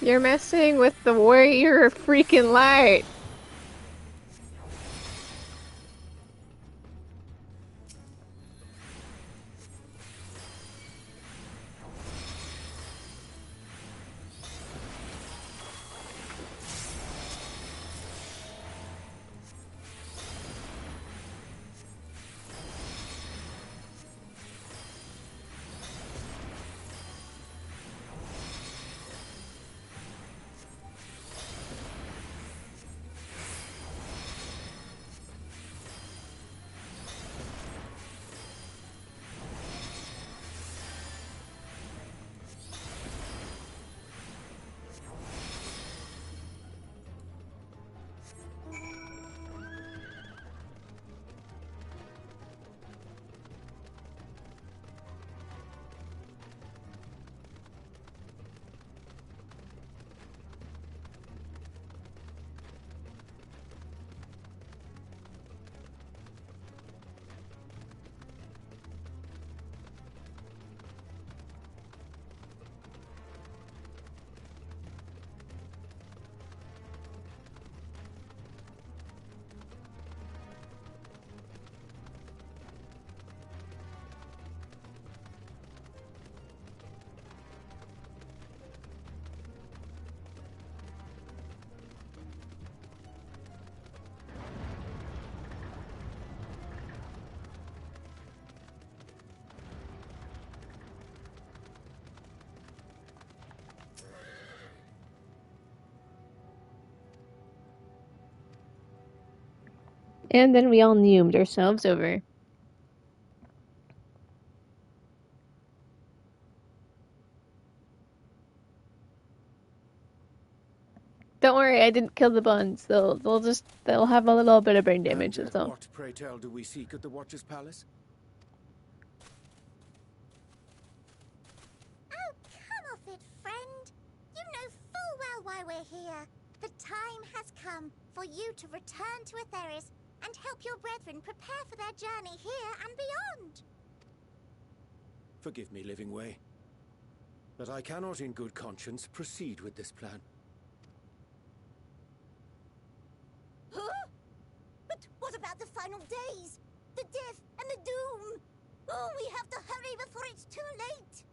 A: You're messing with the warrior of freaking light. And then we all neumed ourselves over. Don't worry, I didn't kill the buns. They'll have a little bit of brain damage, that's all.
C: What, pray tell, do we seek at the Watcher's Palace?
E: well why we're here. The time has come for you to return to Aetheris and help your brethren prepare for their journey here and beyond.
C: Forgive me, Living Way, but I cannot in good conscience proceed with this plan.
E: Huh? But what about the final days? The death and the doom? Oh, we have to hurry before it's too late.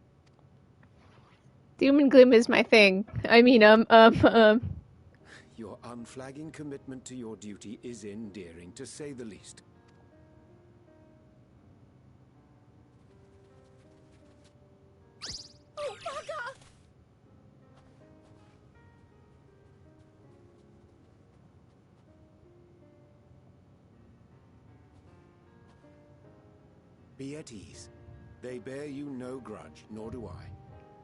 A: Doom and gloom is my thing. I mean,
C: Your unflagging commitment to your duty is endearing, to say the least.
E: Oh, bugger!
C: Be at ease. They bear you no grudge, nor do I.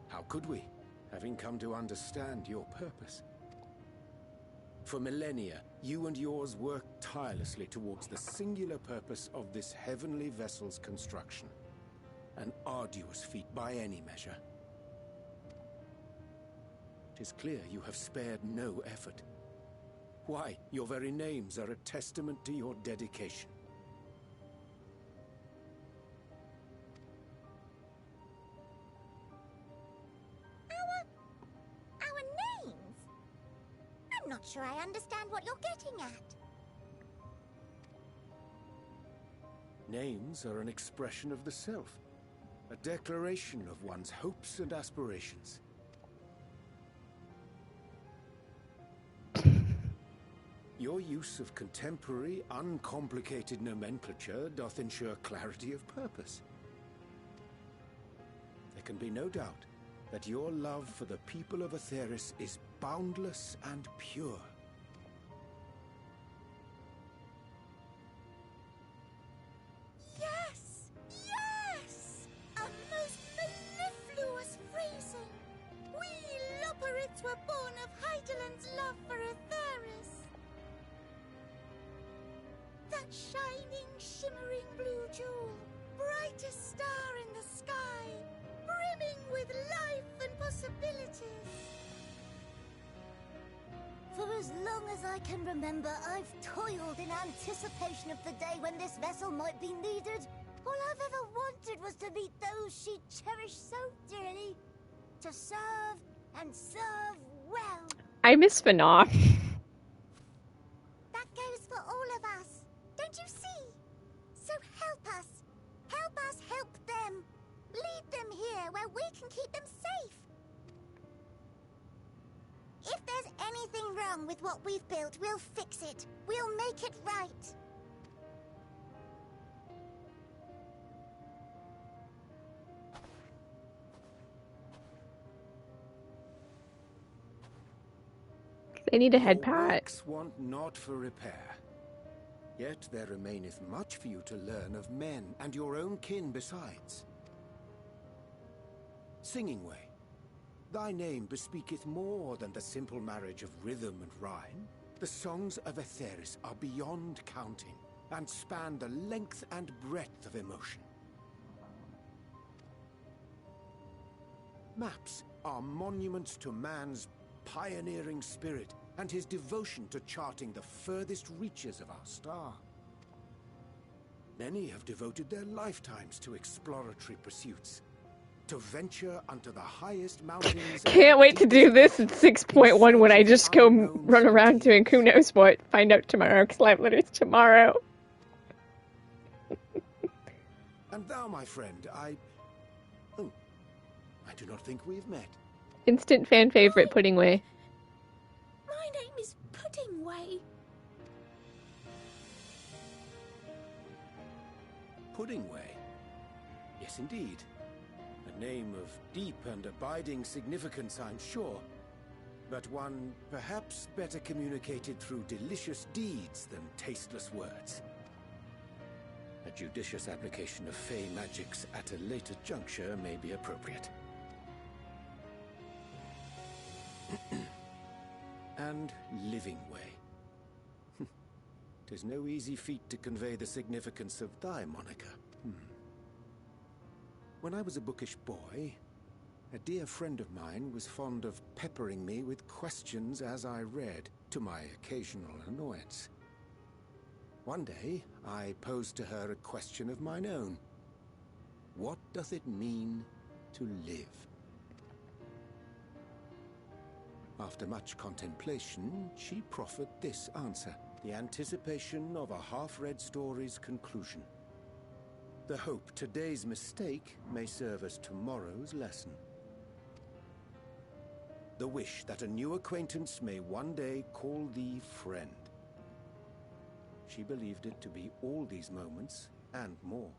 C: How could we, having come to understand your purpose? For millennia, you and yours worked tirelessly towards the singular purpose of this heavenly vessel's construction. An arduous feat by any measure. It is clear you have spared no effort. Why, your very names are a testament to your dedication.
E: Our names? I'm not sure I understand what you're getting at.
C: Names are an expression of the self. A declaration of one's hopes and aspirations. Your use of contemporary, uncomplicated nomenclature doth ensure clarity of purpose. There can be no doubt that your love for the people of Aetheris is boundless and pure.
E: Yes! Yes! A most mellifluous phrasing! We Loperids were born of Heideland's love for Aetheris. That shining, shimmering blue jewel, brightest star in the sky, brimming with life and possibilities. For as long as I can remember, I've toiled in anticipation of the day when this vessel might be needed. All I've ever wanted was to meet those she cherished so dearly. To serve and serve well.
A: I miss FNAF.
E: That goes for all of us. Don't you see? So help us. Help us help them. Lead them here where we can keep them safe. If there's anything wrong with what we've built, we'll fix it. We'll make it right.
A: They need a head
C: Your
A: pat.
C: works want not for repair. Yet there remaineth much for you to learn of men and your own kin besides. Singing Way, thy name bespeaketh more than the simple marriage of rhythm and rhyme. The songs of Aetheris are beyond counting, and span the length and breadth of emotion. Maps are monuments to man's pioneering spirit and his devotion to charting the furthest reaches of our star. Many have devoted their lifetimes to exploratory pursuits, to venture unto the highest mountains.
A: Can't wait to do this at 6.1 when I just go run around doing who knows what. Find out tomorrow, because live letters tomorrow.
C: And thou, my friend, I do not think we've met.
A: Instant fan favorite, Pudding Way.
E: My name is Pudding Way.
C: Pudding Way? Yes, indeed. A name of deep and abiding significance, I'm sure. But one perhaps better communicated through delicious deeds than tasteless words. A judicious application of fey magics at a later juncture may be appropriate. And Living Way. 'Tis no easy feat to convey the significance of thy moniker. When I was a bookish boy, A dear friend of mine was fond of peppering me with questions as I read, to my occasional annoyance. One day, I posed to her a question of mine own. What doth it mean to live? After much contemplation, she proffered this answer, the anticipation of a half-read story's conclusion. The hope today's mistake may serve as tomorrow's lesson. The wish that a new acquaintance may one day call thee friend. She believed it to be all these moments and more.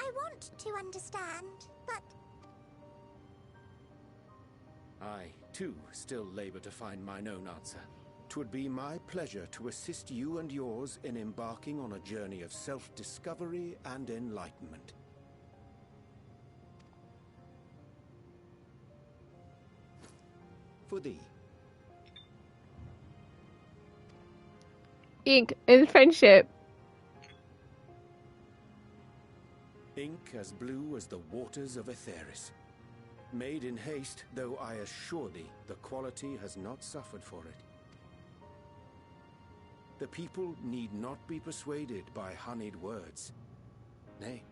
E: I want to understand, but...
C: I, too, still labor to find mine own answer. 'Twould be my pleasure to assist you and yours in embarking on a journey of self-discovery and enlightenment. For thee.
A: Ink in friendship.
C: Ink as blue as the waters of Aetheris. Made in haste, though I assure thee, the quality has not suffered for it. The people need not be persuaded by honeyed words. Nay,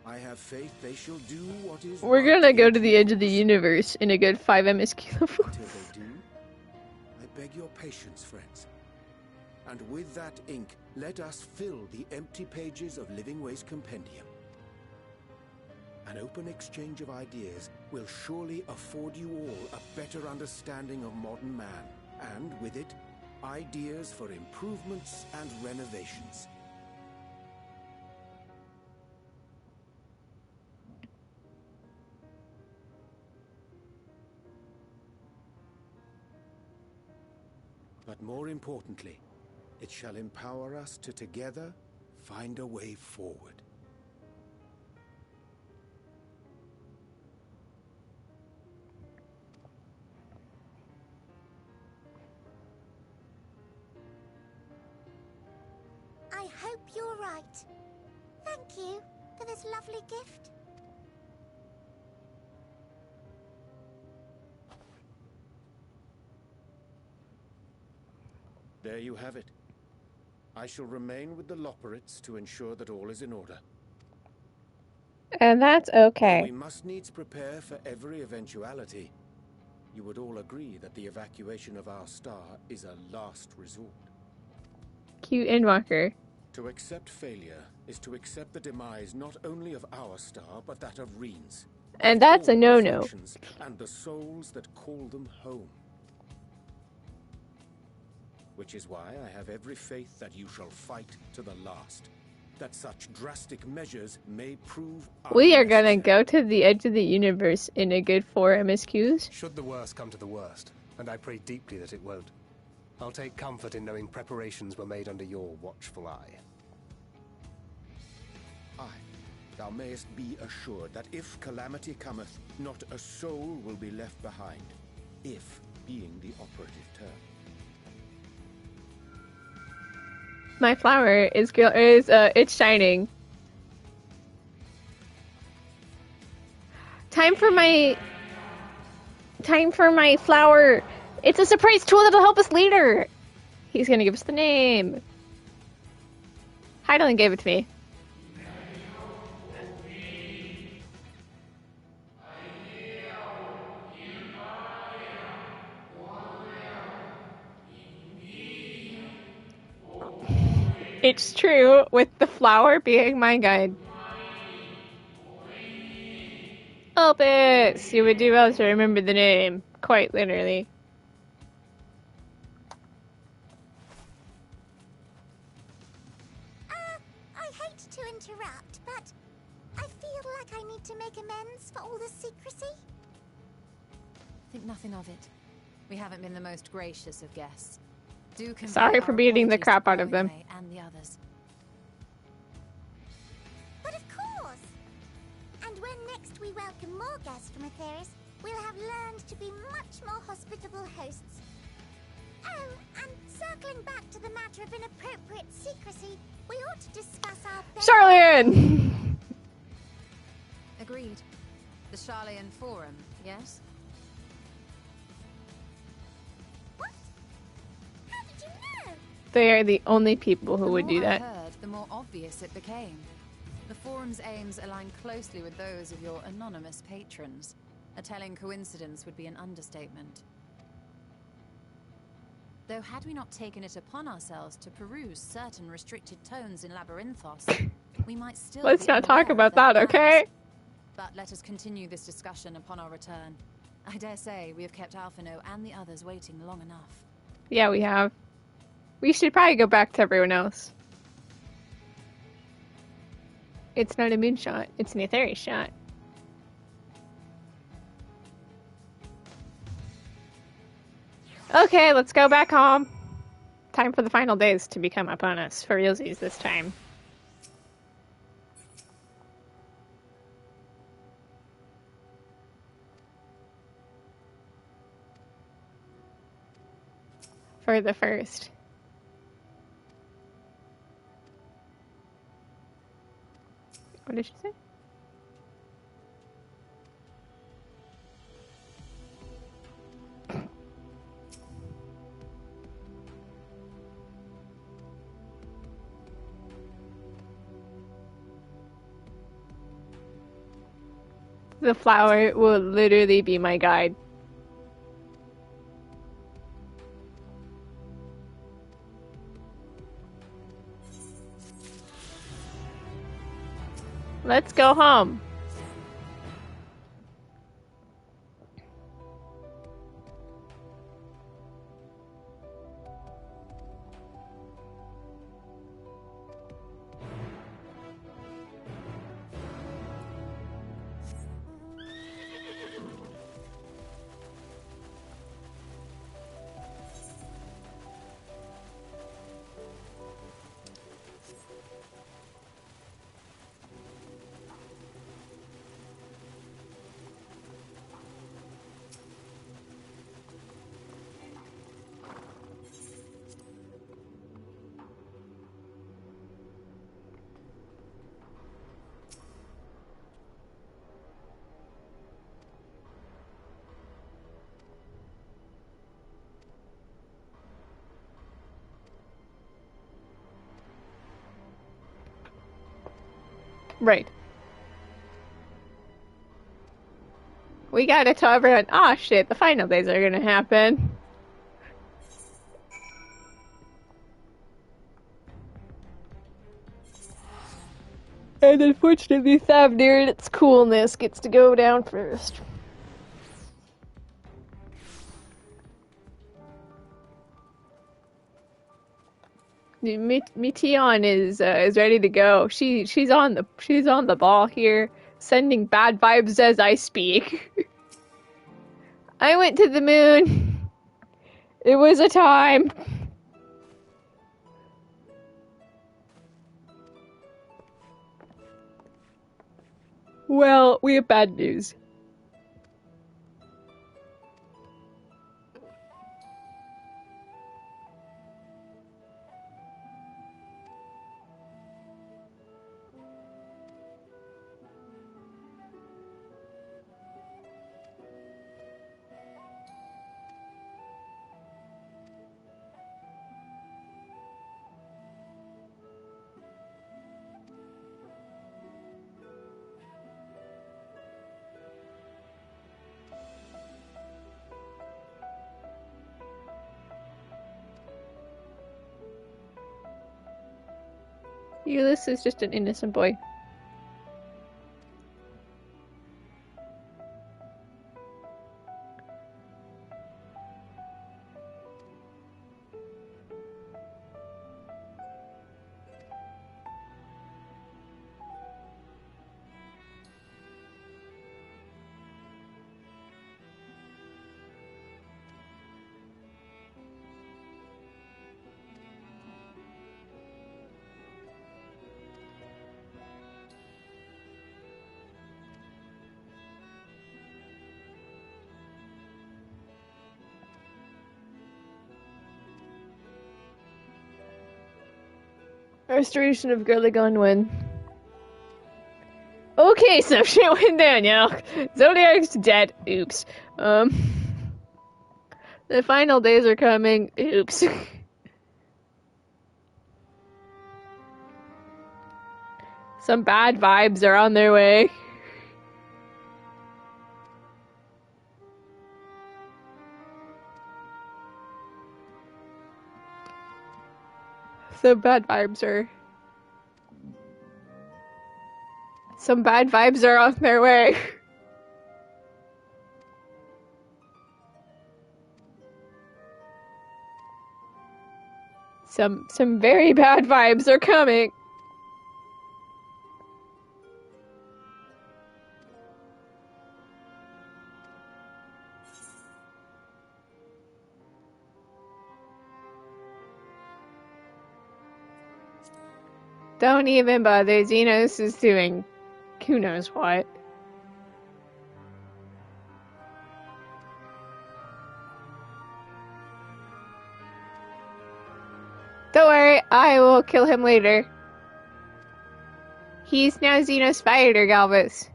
C: I have faith they shall do what is
A: We're
C: right
A: gonna go
C: in
A: to the edge of the universe in a good 5 MSQ level.
C: Until they do, I beg your patience, friends. And with that ink, let us fill the empty pages of Living Waste Compendium. An open exchange of ideas will surely afford you all a better understanding of modern man, and with it, ideas for improvements and renovations. But more importantly, it shall empower us to together find a way forward.
E: I hope you're right. Thank you for this lovely gift.
C: There you have it. I shall remain with the Loporrits to ensure that all is in order.
A: And that's
C: Though
A: okay.
C: we must needs prepare for every eventuality. You would all agree that the evacuation of our star is a last resort.
A: Cute Endwalker.
C: To accept failure is to accept the demise not only of our star, but that of Reen's.
A: And that's a
C: All
A: no-no.
C: reflections and the souls that call them home. Which is why I have every faith that you shall fight to the last. That such drastic measures may prove
A: We are gonna
C: unnecessary.
A: go to the edge of the universe in a good 4 MSQs.
D: Should the worst come to the worst, and I pray deeply that it won't, I'll take comfort in knowing preparations were made under your watchful eye.
C: Aye, thou mayest be assured that if calamity cometh, not a soul will be left behind. If being the operative term.
A: My flower is it's shining. Time for my flower. It's a surprise tool that'll help us later. He's gonna give us the name. Heidelin gave it to me. It's true, with the flower being my guide. Opus! You would do well to remember the name. Quite literally.
E: I hate to interrupt, but I feel like I need to make amends for all the secrecy.
B: Think nothing of it. We haven't been the most gracious of guests. Do convey
A: Sorry for
B: our
A: beating the
B: apologies
A: crap
B: to
A: out of them.
B: Chloe and the others.
E: But of course! And when next we welcome more guests from Aetheris, we'll have learned to be much more hospitable hosts. Oh, and circling back to the matter matter of inappropriate secrecy, we ought to discuss our
A: Charlian!
B: Agreed. The Charlian Forum, yes?
E: What? How did you know?
A: They are the only people who would do that.
B: The more I heard, the more obvious it became. The Forum's aims align closely with those of your anonymous patrons. A telling coincidence would be an understatement. Though had we not taken it upon ourselves to peruse certain restricted tones in Labyrinthos, we might still
A: Let's
B: be
A: not talk
B: unaware of
A: about
B: their
A: that,
B: plans.
A: okay?
B: But let us continue this discussion upon our return. I dare say we have kept Alphino and the others waiting long enough.
A: Yeah, we have. We should probably go back to everyone else. It's not a moonshot, it's an Aether shot. Okay, let's go back home. Time for the final days to become upon us, for realsies this time. For the first. What did she say? The flower will literally be my guide. Let's go home. Right. We gotta tell everyone, oh shit, the final days are gonna happen. And unfortunately, Thavnir in its coolness gets to go down first. Mition is ready to go. She's on the ball here, sending bad vibes as I speak. I went to the moon. It was a time. Well, we have bad news. Ulysses is just an innocent boy. Restoration of Gurlagon 1. Okay, so shit went down, y'all. Zodiac's dead. Oops. The final days are coming. Oops. Some bad vibes are on their way. Some bad vibes are on their way. Some very bad vibes are coming. Don't even bother. Xenos is doing who knows what. Don't worry, I will kill him later. He's now Xenos Fighter, Galvus.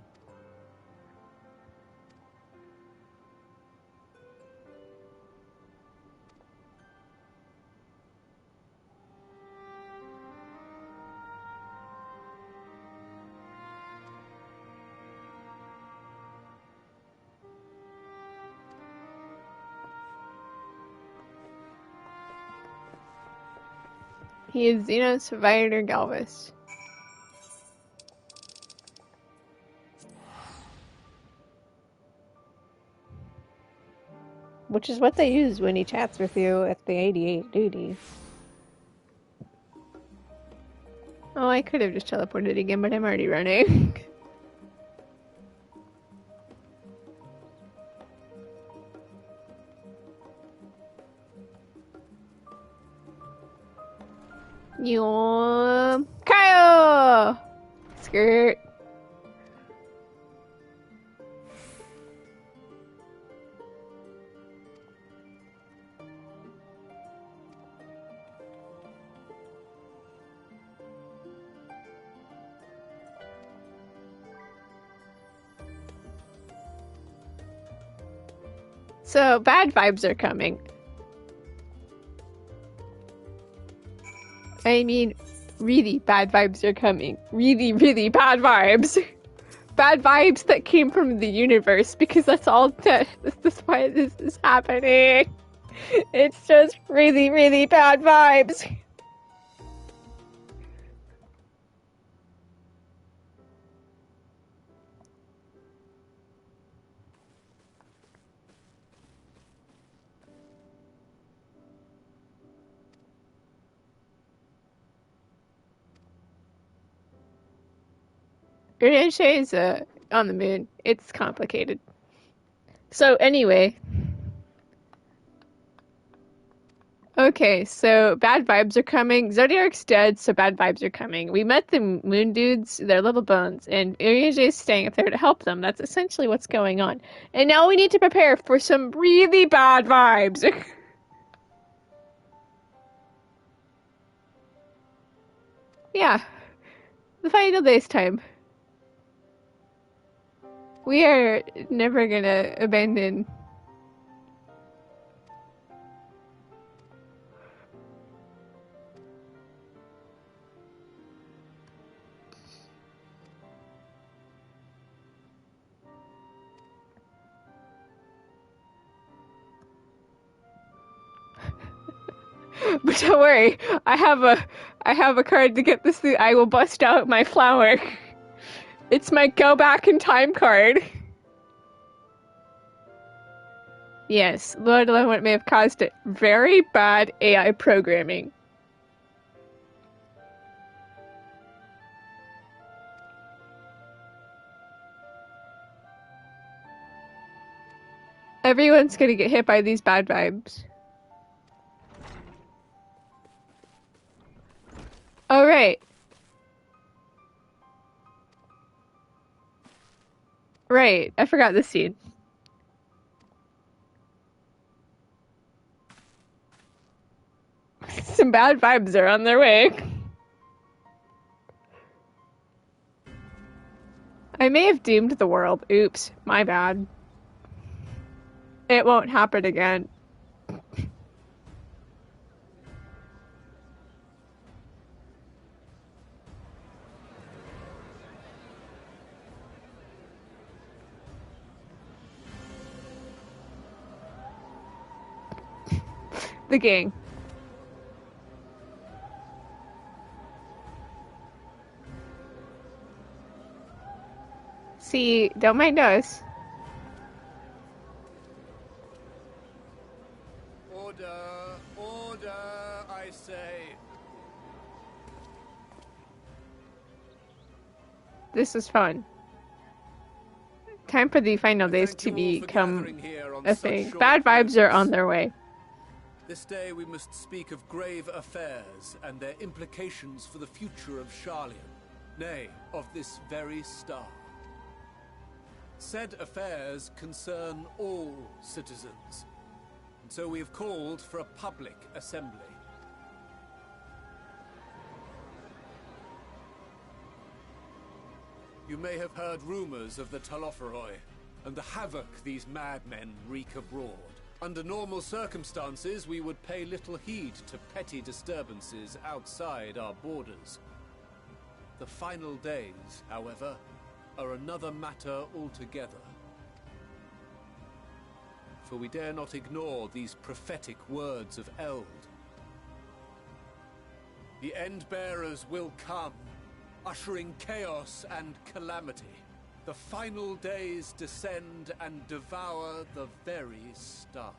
A: He is Xenos Fighter Galvus. Which is what they use when he chats with you at the 88 duty. Oh, I could have just teleported again, but I'm already running. Yo, Kyle! Skirt. So, bad vibes are coming. I mean, really bad vibes are coming. Really, really bad vibes. Bad vibes that came from the universe, because that's all that's why this is happening. It's just really, really bad vibes. Grenache is on the moon. It's complicated. So anyway. Okay, so bad vibes are coming. Zodiark's dead, so bad vibes are coming. We met the moon dudes, their little bones, and Urianger is staying up there to help them. That's essentially what's going on. And now we need to prepare for some really bad vibes. Yeah. The final day's time. We are never gonna abandon. But don't worry, I have a card to get this through. I will bust out my flower. It's my go back in time card. Yes, Lord alone what may have caused it. Very bad AI programming. Everyone's gonna get hit by these bad vibes. Oh, right. Right, I forgot this scene. Some bad vibes are on their way. I may have doomed the world. Oops, my bad. It won't happen again. The gang. See, don't mind us.
C: Order! Order, I say!
A: This is fun. Time for the final days
C: Thank
A: to
C: you all for
A: become
C: gathering here on
A: a
C: such
A: thing.
C: short
A: Bad vibes are
C: notice.
A: on their way.
C: This day we must speak of grave affairs and their implications for the future of Sharlayan, nay, of this very star. Said affairs concern all citizens, and so we have called for a public assembly. You may have heard rumors of the Talopheroi and the havoc these madmen wreak abroad. Under normal circumstances, we would pay little heed to petty disturbances outside our borders. The final days, however, are another matter altogether. For we dare not ignore these prophetic words of Eld. The Endbearers will come, ushering chaos and calamity. The final days descend and devour the very star.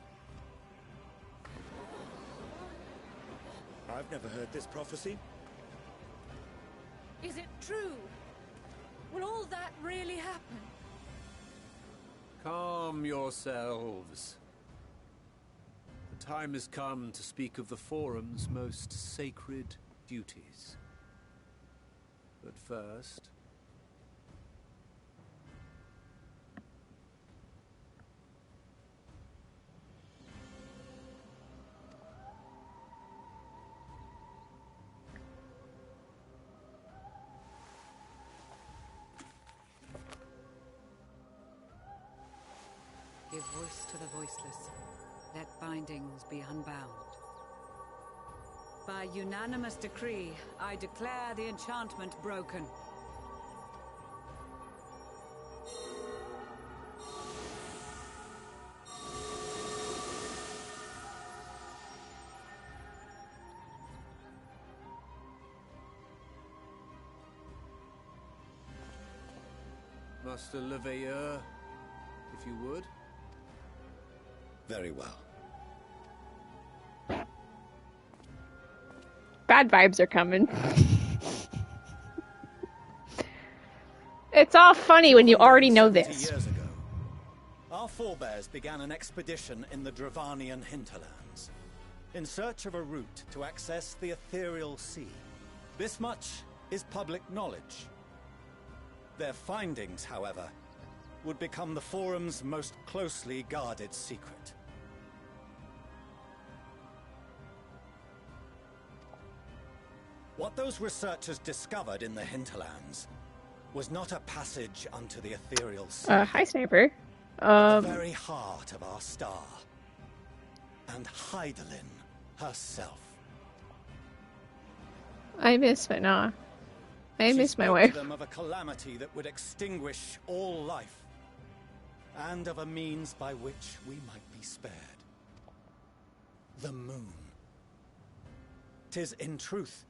G: I've never heard this prophecy.
H: Is it true? Will all that really happen?
C: Calm yourselves. The time has come to speak of the Forum's most sacred duties. But first...
I: Give voice to the voiceless. Let bindings be unbound. By unanimous decree, I declare the enchantment broken.
C: Master LVI, if you would.
G: Very well.
A: Bad vibes are coming. It's all funny when you already know
G: 70
A: this.
G: years ago, our forebears began an expedition in the Dravanian hinterlands, in search of a route to access the ethereal sea. This much is public knowledge. Their findings, however, would become the Forum's most closely guarded secret. What those researchers discovered in the hinterlands was not a passage unto the ethereal sea,
A: Hi, Sniper.
G: but the very heart of our star, and Hydaelyn herself.
A: I miss Fana. I
G: She
A: miss my
G: spoke
A: wife.
G: to them of a calamity that would extinguish all life, and of a means by which we might be spared. The moon. 'Tis in truth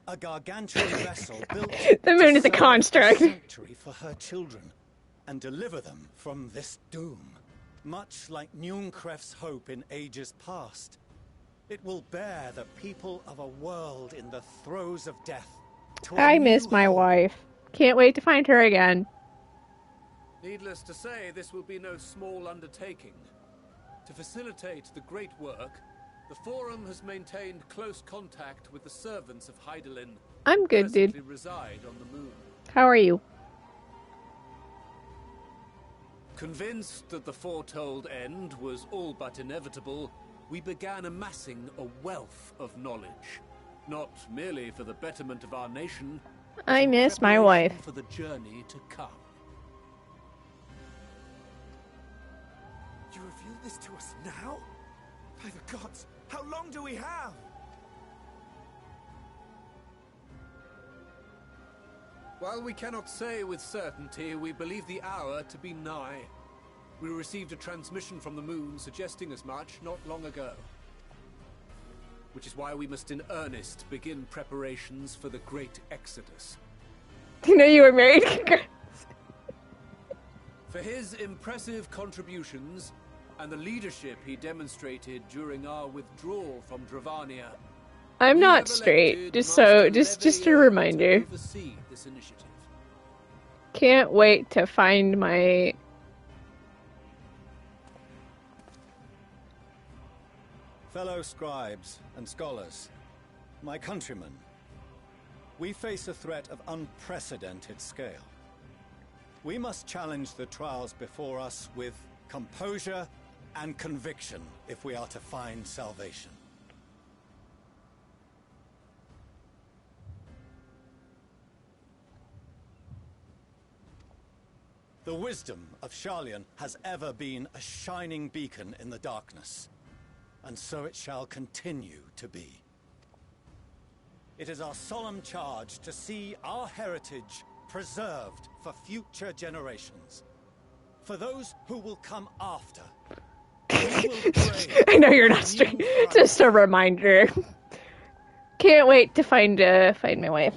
G: a gargantuan vessel built
A: The moon
G: to
A: is a
G: serve
A: construct.
G: sanctuary for her children, and deliver them from this doom. Much like Nunkref's hope in ages past, it will bear the people of a world in the throes of death to a
A: I miss
G: new
A: my
G: home.
A: wife. Can't wait to find her again.
C: Needless to say, this will be no small undertaking. To facilitate the great work, the Forum has maintained close contact with the servants of Hydaelyn.
A: I'm good,
C: who
A: dude.
C: presently reside on the moon.
A: How are you?
C: Convinced that the foretold end was all but inevitable, we began amassing a wealth of knowledge. Not merely for the betterment of our nation,
A: I
C: but in
A: miss my
C: preparation
A: wife.
C: for the journey to come.
J: deal this to us now? By the gods, how long do we have?
K: While we cannot say with certainty, we believe the hour to be nigh. We received a transmission from the moon suggesting as much not long ago. Which is why we must in earnest begin preparations for the Great Exodus.
A: You know you were married?
K: For his impressive contributions and the leadership he demonstrated during our withdrawal from Dravania,
A: I'm
K: we
A: not
K: have
A: straight.
K: elected
A: Just
K: Master
A: a
K: LVI
A: reminder.
K: to oversee this initiative.
A: Can't wait to find my...
G: Fellow scribes and scholars, my countrymen, we face a threat of unprecedented scale. We must challenge the trials before us with composure and conviction if we are to find salvation. The wisdom of Sharlayan has ever been a shining beacon in the darkness, and so it shall continue to be. It is our solemn charge to see our heritage preserved for future generations. For those who will come after, we will brave
A: I know you're not
G: new
A: straight.
G: frontiers.
A: Just a reminder. Can't wait to find my wife.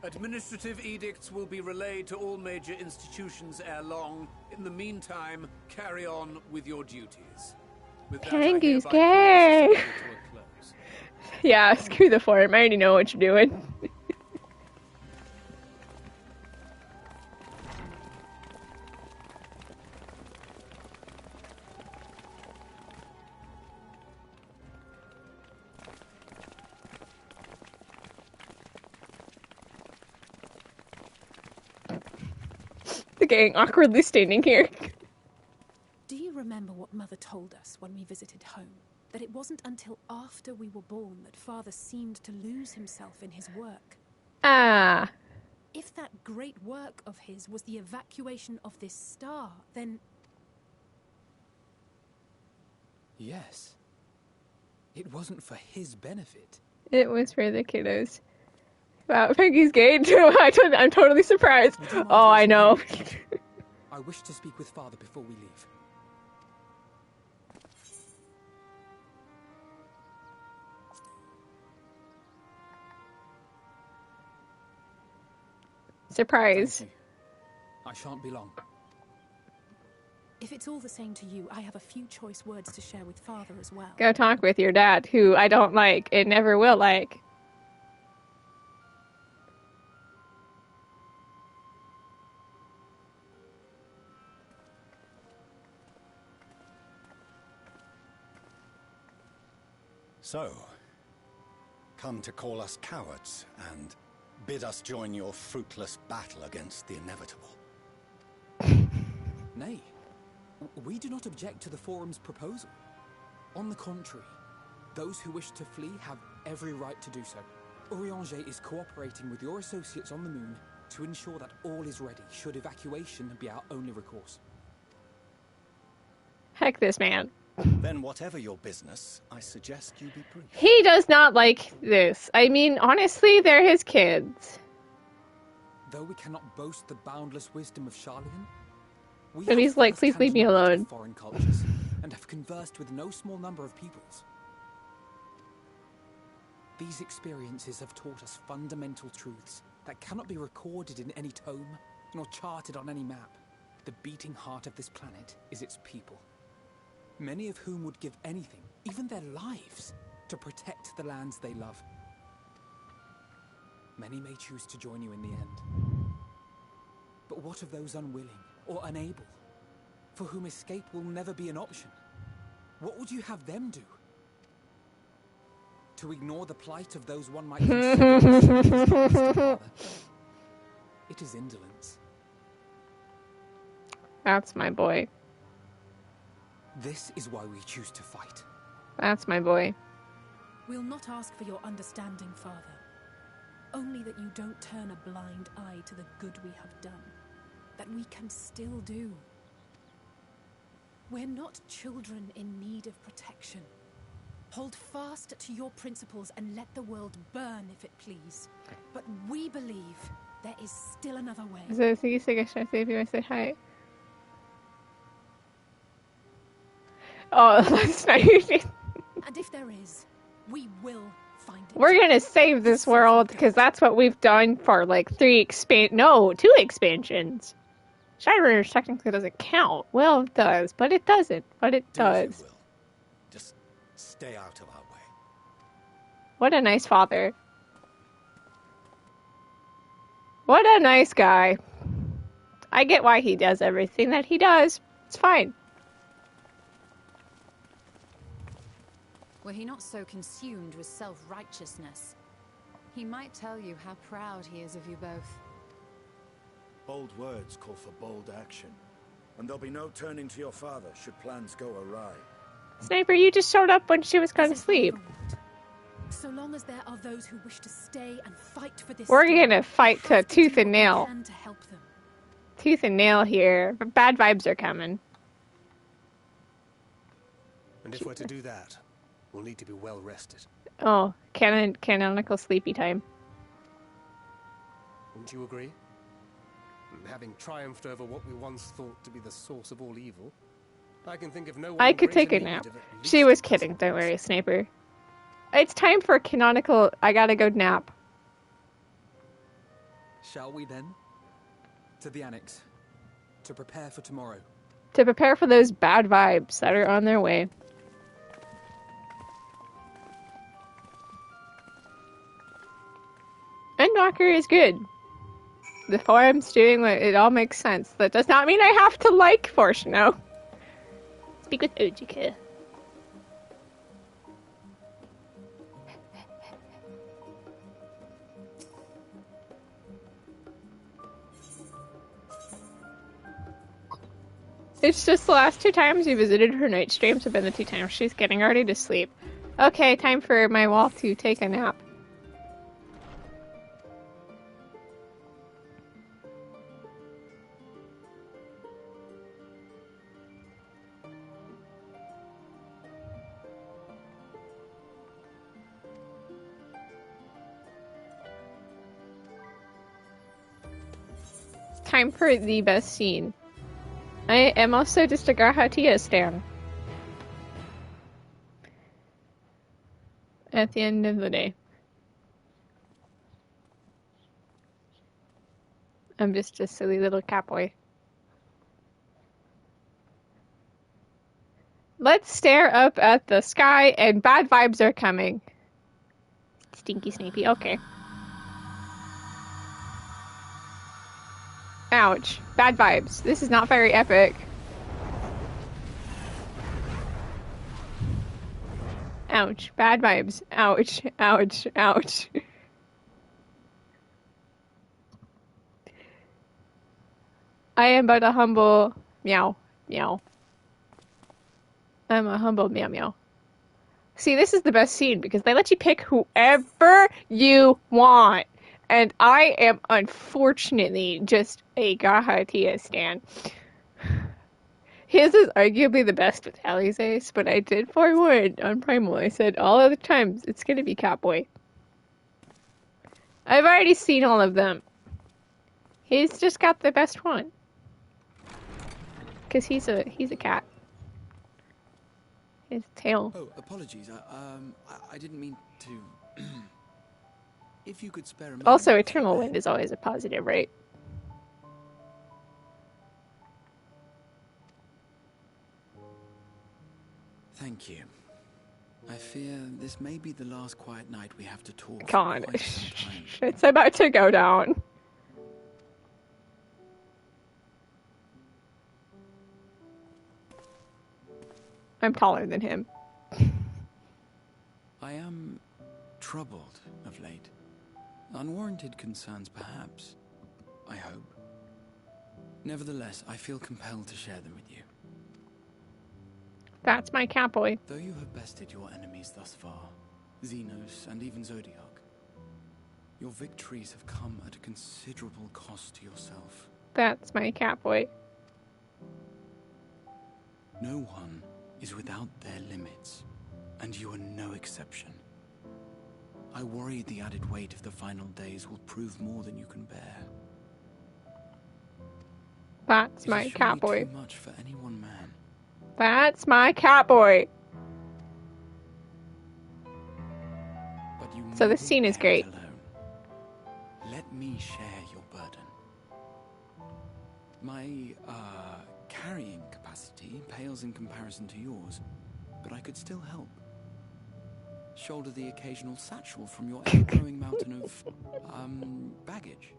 K: Administrative edicts will be relayed to all major institutions ere long. In the meantime, carry on with your duties. With that, I
A: Pengu's
K: hereby
A: gay.
K: call this assembly to a close.
A: Yeah, screw the form. I already know what you're doing. The gang awkwardly standing here.
L: Do you remember what Mother told us when we visited home? That it wasn't until after we were born that Father seemed to lose himself in his work.
A: Ah.
L: If that great work of his was the evacuation of this star, then...
J: Yes. It wasn't for his benefit.
A: It was for the kiddos. Wow, Peggy's gay too. I'm totally surprised.
J: Would you mind
A: Oh, I
J: waiting
A: know.
J: here? I wish to speak with Father before we leave.
A: Surprise.
J: Thank you. I shan't be long.
L: if it's all the same to you, I have a few choice words to share with Father as well.
A: Go talk with your dad, who I don't like and never will like.
G: So, come to call us cowards and bid us join your fruitless battle against the inevitable.
J: Nay, we do not object to the Forum's proposal. On the contrary, those who wish to flee have every right to do so. Urianger is cooperating with your associates on the moon to ensure that all is ready should evacuation be our only recourse.
A: Heck this man.
G: Then whatever your business, I suggest you be brief.
A: He does not like this. I mean, honestly, they're his kids.
J: Though we cannot boast the boundless wisdom of Sharlayan, we
A: So he's like, please leave me alone.
J: Foreign cultures and have conversed with no small number of peoples. These experiences have taught us fundamental truths that cannot be recorded in any tome nor charted on any map. The beating heart of this planet is its people, many of whom would give anything, even their lives, to protect the lands they love. Many may choose to join you in the end. But what of those unwilling or unable, for whom escape will never be an option? What would you have them do? To ignore the plight of those one might consider it is indolence.
A: That's my boy.
J: This is why we choose to fight.
A: That's my boy.
L: We'll not ask for your understanding, Father. only that you don't turn a blind eye to the good we have done, that we can still do. We're not children in need of protection. Hold fast to your principles and let the world burn if it please. But we believe there is still another way.
A: So sige, sige, siya. See if you want to say hi. Oh, that's not usually.
L: And if there is, we will find it.
A: We're gonna save this world, because that's what we've done for like 2 expansions. Shadowrunners technically doesn't count. Well, it does, but it doesn't. But it
G: Do as you
A: does.
G: will. Just stay out of our way.
A: What a nice father. What a nice guy. I get why he does everything that he does. It's fine.
B: Were he not so consumed with self-righteousness, he might tell you how proud he is of you both.
M: Bold words call for bold action. And there'll be no turning to your father should plans go awry.
A: Sniper, you just showed up when she was going to sleep.
L: So long as there are those who wish to stay and fight for this,
A: We're gonna fight to tooth and
L: we
A: nail.
L: can to help them.
A: Tooth and nail here. But bad vibes are coming.
D: And if we're to do that, we'll need to be well rested.
A: Oh, canonical sleepy time.
D: Wouldn't you agree? And having triumphed over what we once thought to be the source of all evil, I can think of no one
A: I could
D: greater
A: take a
D: need
A: nap.
D: of at least
A: She was kidding, don't worry, Sniper. It's time for a canonical I gotta go nap.
J: Shall we then? To the annex. To prepare for tomorrow.
A: To prepare for those bad vibes that are on their way. Endwalker is good. The forum's doing what it all makes sense. That does not mean I have to like Forshino. Speak with Ojika. It's just the last 2 times we visited her night streams have been the 2 times she's getting ready to sleep. Okay, time for my wolf to take a nap. Time for the best scene. I am also just a Garhatia stan. At the end of the day. I'm just a silly little catboy. Let's stare up at the sky and bad vibes are coming. Stinky Snappy, okay. Ouch. Bad vibes. This is not very epic. Ouch. Bad vibes. Ouch. Ouch. Ouch. I am but a humble meow. Meow. I'm a humble meow meow. See, this is the best scene because they let you pick whoever you want. And I am unfortunately just a Garhatia stan. His is arguably the best with Ali's Ace, but I did forewarn on Primal. I said all other times it's gonna be Catboy. I've already seen all of them. He's just got the best one. Cause he's a cat. His tail.
N: Oh, apologies. I didn't mean to. If you could spare a moment.
A: Also, Eternal Wind is always a positive, right?
N: Thank you. I fear this may be the last quiet night we have to talk.
A: Come on. It's about to go down. I'm taller than him.
N: I am troubled of late. Unwarranted concerns, perhaps. I hope. Nevertheless, I feel compelled to share them with you.
A: That's my Catboy.
N: Though you have bested your enemies thus far, Xenos and even Zodiac, Your victories have come at a considerable cost to yourself.
A: That's my Catboy.
N: No one is without their limits, and you are no exception. I worry the added weight of the final days will prove more than you can bear.
A: That's my
N: It is surely
A: Catboy.
N: too much for any one man.
A: That's my Catboy.
N: But you
A: So this
N: needn't
A: scene is
N: bear it
A: great.
N: alone. Let me share your burden. My, carrying capacity pales in comparison to yours, but I could still help. Shoulder the occasional satchel from your ever-growing mountain of, baggage.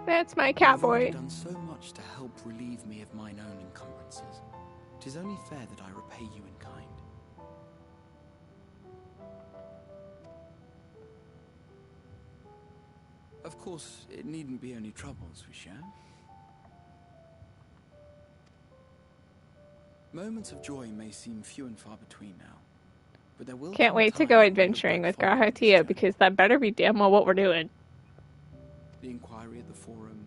A: That's my
N: You've already
A: Catboy.
N: done so much to help relieve me of mine own encumbrances. 'Tis only fair that I repay you in kind. Of course, it needn't be only troubles we share. Moments of joy may seem few and far between now, but there will
A: Can't
N: come a
A: wait to
N: time
A: go
N: when
A: adventuring with
N: regret following this
A: Grahatia
N: journey.
A: because that better be damn well what we're doing.
N: The inquiry at the Forum,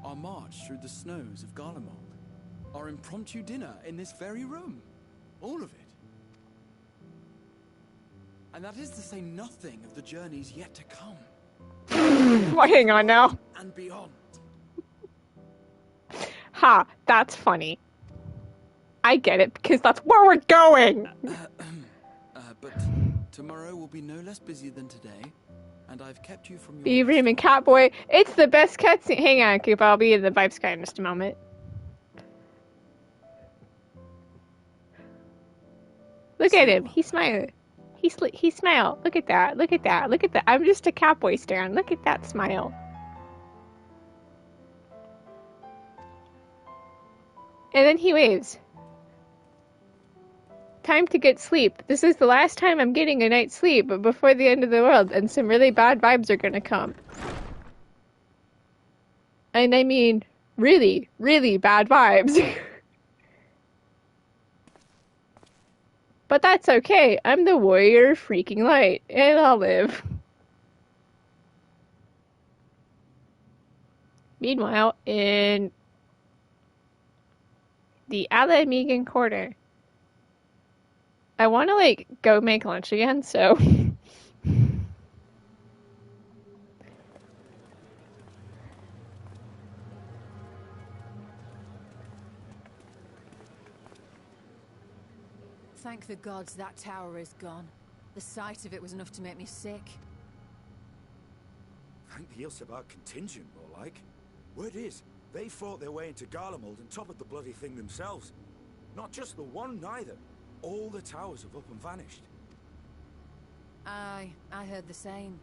N: our march through the snows of Garlemald, our impromptu dinner in this very room. All of it. And that is to say nothing of the journeys yet to come.
A: Well, hang on now.
N: And beyond.
A: Ha, that's funny. I get it because that's where we're going.
N: But tomorrow will be no less busy than today, and I've kept you from your
A: Beavream and Catboy. It's the best cutscene. Hang on, Coop. I'll be in the Vibe Sky in just a moment. Look at him. He's smiling. He smile. Look at that. Look at that. Look at that. I'm just a Catboy staring. Look at that smile. And then he waves. Time to get sleep. This is the last time I'm getting a night's sleep before the end of the world, and some really bad vibes are gonna come. And I mean, really, really bad vibes. But that's okay. I'm the warrior of freaking light, and I'll live. Meanwhile, in the Alamegan Quarter, I want to, like, go make lunch again, so...
B: Thank the gods that tower is gone. The sight of it was enough to make me sick.
M: Thank the Ilsabar contingent, more like. Word is, they fought their way into Garlemald and toppled the bloody thing themselves. Not just the one, neither. All the towers have up and vanished.
B: Aye, I heard the same.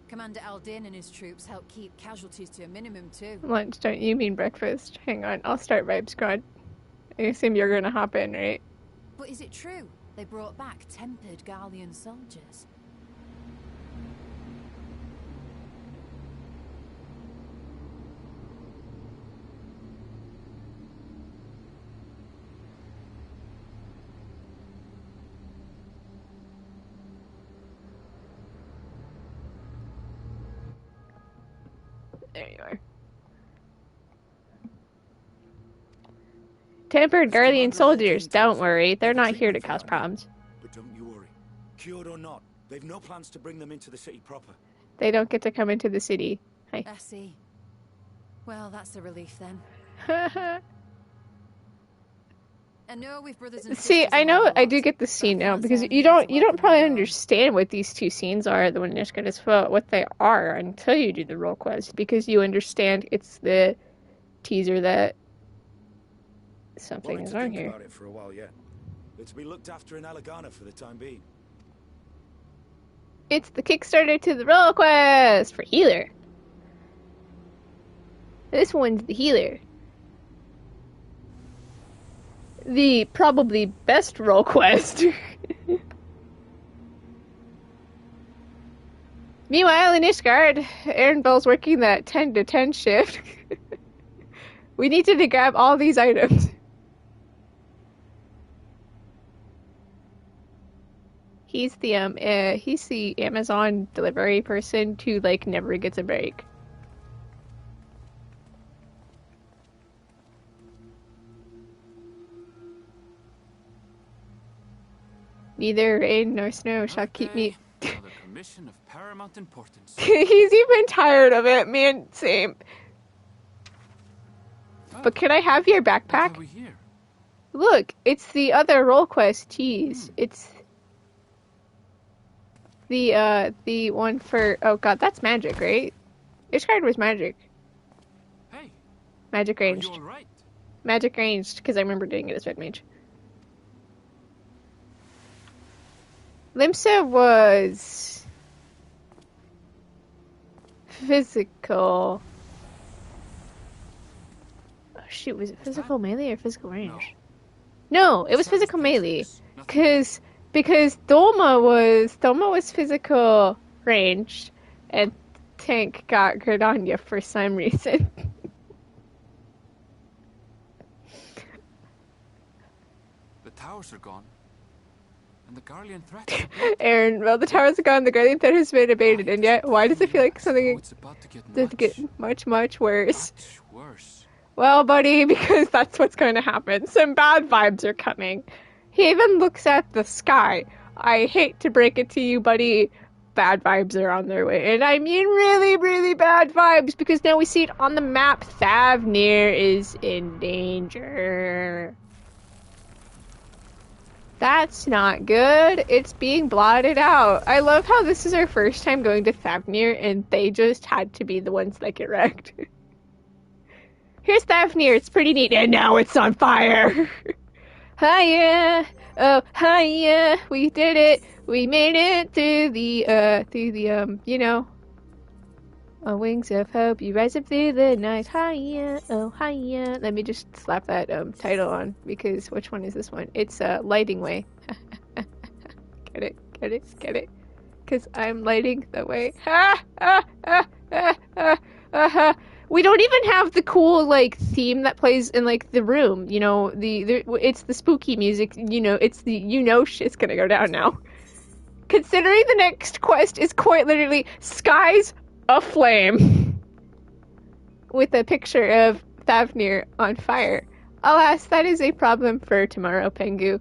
B: Commander Aldin and his troops helped keep casualties to a minimum, too.
A: Lunch, don't you mean breakfast? Hang on, I'll start Vibe Squad. I assume you're gonna hop in, right?
B: But is it true? They brought back tempered Garlean soldiers.
A: There you are. Tempered Guardian soldiers, don't worry. They're not here to cause problems.
M: But don't you worry. Cured or not, they've no plans to bring them into the city proper.
A: They don't get to come into the city. Hi.
B: I see. Well, that's a relief then. I know we've brothers and
A: See,
B: sisters
A: I
B: in
A: know
B: all
A: I do
B: wars,
A: get the scene
B: but I
A: now
B: can't
A: because
B: say I'm
A: you
B: here
A: don't
B: to
A: probably
B: welcome them
A: understand what these two scenes are, the one Nishka does, what they are until you do the role quest, because you understand it's the teaser that something
M: Wanted
A: is
M: to
A: on
M: think
A: here.
M: about it for a while yet. They're to be looked after in Alagana for the time being.
A: It's the Kickstarter to the role quest for healer. This one's the healer. The probably best role quest. Meanwhile, in Ishgard, Erenbell's working that 10 to 10 shift. We need to grab all these items. He's the Amazon delivery person who like never gets a break. Neither rain nor snow shall keep me.
J: Another commission of paramount importance.
A: He's even tired of it, man. Same. But can I have your backpack? Look, it's the other role quest. Jeez, it's the one for. Oh God, that's magic, right? This card was magic.
J: Hey,
A: magic ranged.
J: Are you all right?
A: Magic ranged, because I remember doing it as red mage. Limsa was physical. Oh shoot, was it physical melee or physical range? No, it was physical melee. Because Dolma was physical ranged, and Tank got Gridania for some reason.
J: The towers are gone. And the Guardian threat.
A: Aaron, well, the towers are gone, the Guardian threat has been abated, and yet, why does it feel like something is about to get much, much worse?
J: Much worse.
A: Well, buddy, because that's what's going to happen. Some bad vibes are coming. He even looks at the sky. I hate to break it to you, buddy. Bad vibes are on their way. And I mean really, really bad vibes, because now we see it on the map. Thavnir is in danger. That's not good. It's being blotted out. I love how this is our first time going to Thavnir, and they just had to be the ones that get wrecked. Here's Thavnir. It's pretty neat. And now it's on fire. Hiya. Oh, hiya. We did it. We made it through the, you know. On wings of hope, you rise up through the night. Hiya, oh hiya. Let me just slap that title on, because which one is this one? It's Lighting Way. Get it, get it, get it. Because I'm lighting the way. We don't even have the cool like theme that plays in like the room. You know, it's the spooky music. You know, it's the shit's gonna go down now. Considering the next quest is quite literally skies aflame with a picture of Thavnir on fire. Alas, that is a problem for tomorrow, Pengu.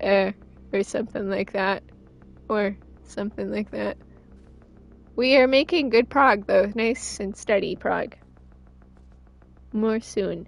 A: Or something like that. Or something like that. We are making good prog, though. Nice and steady prog. More soon.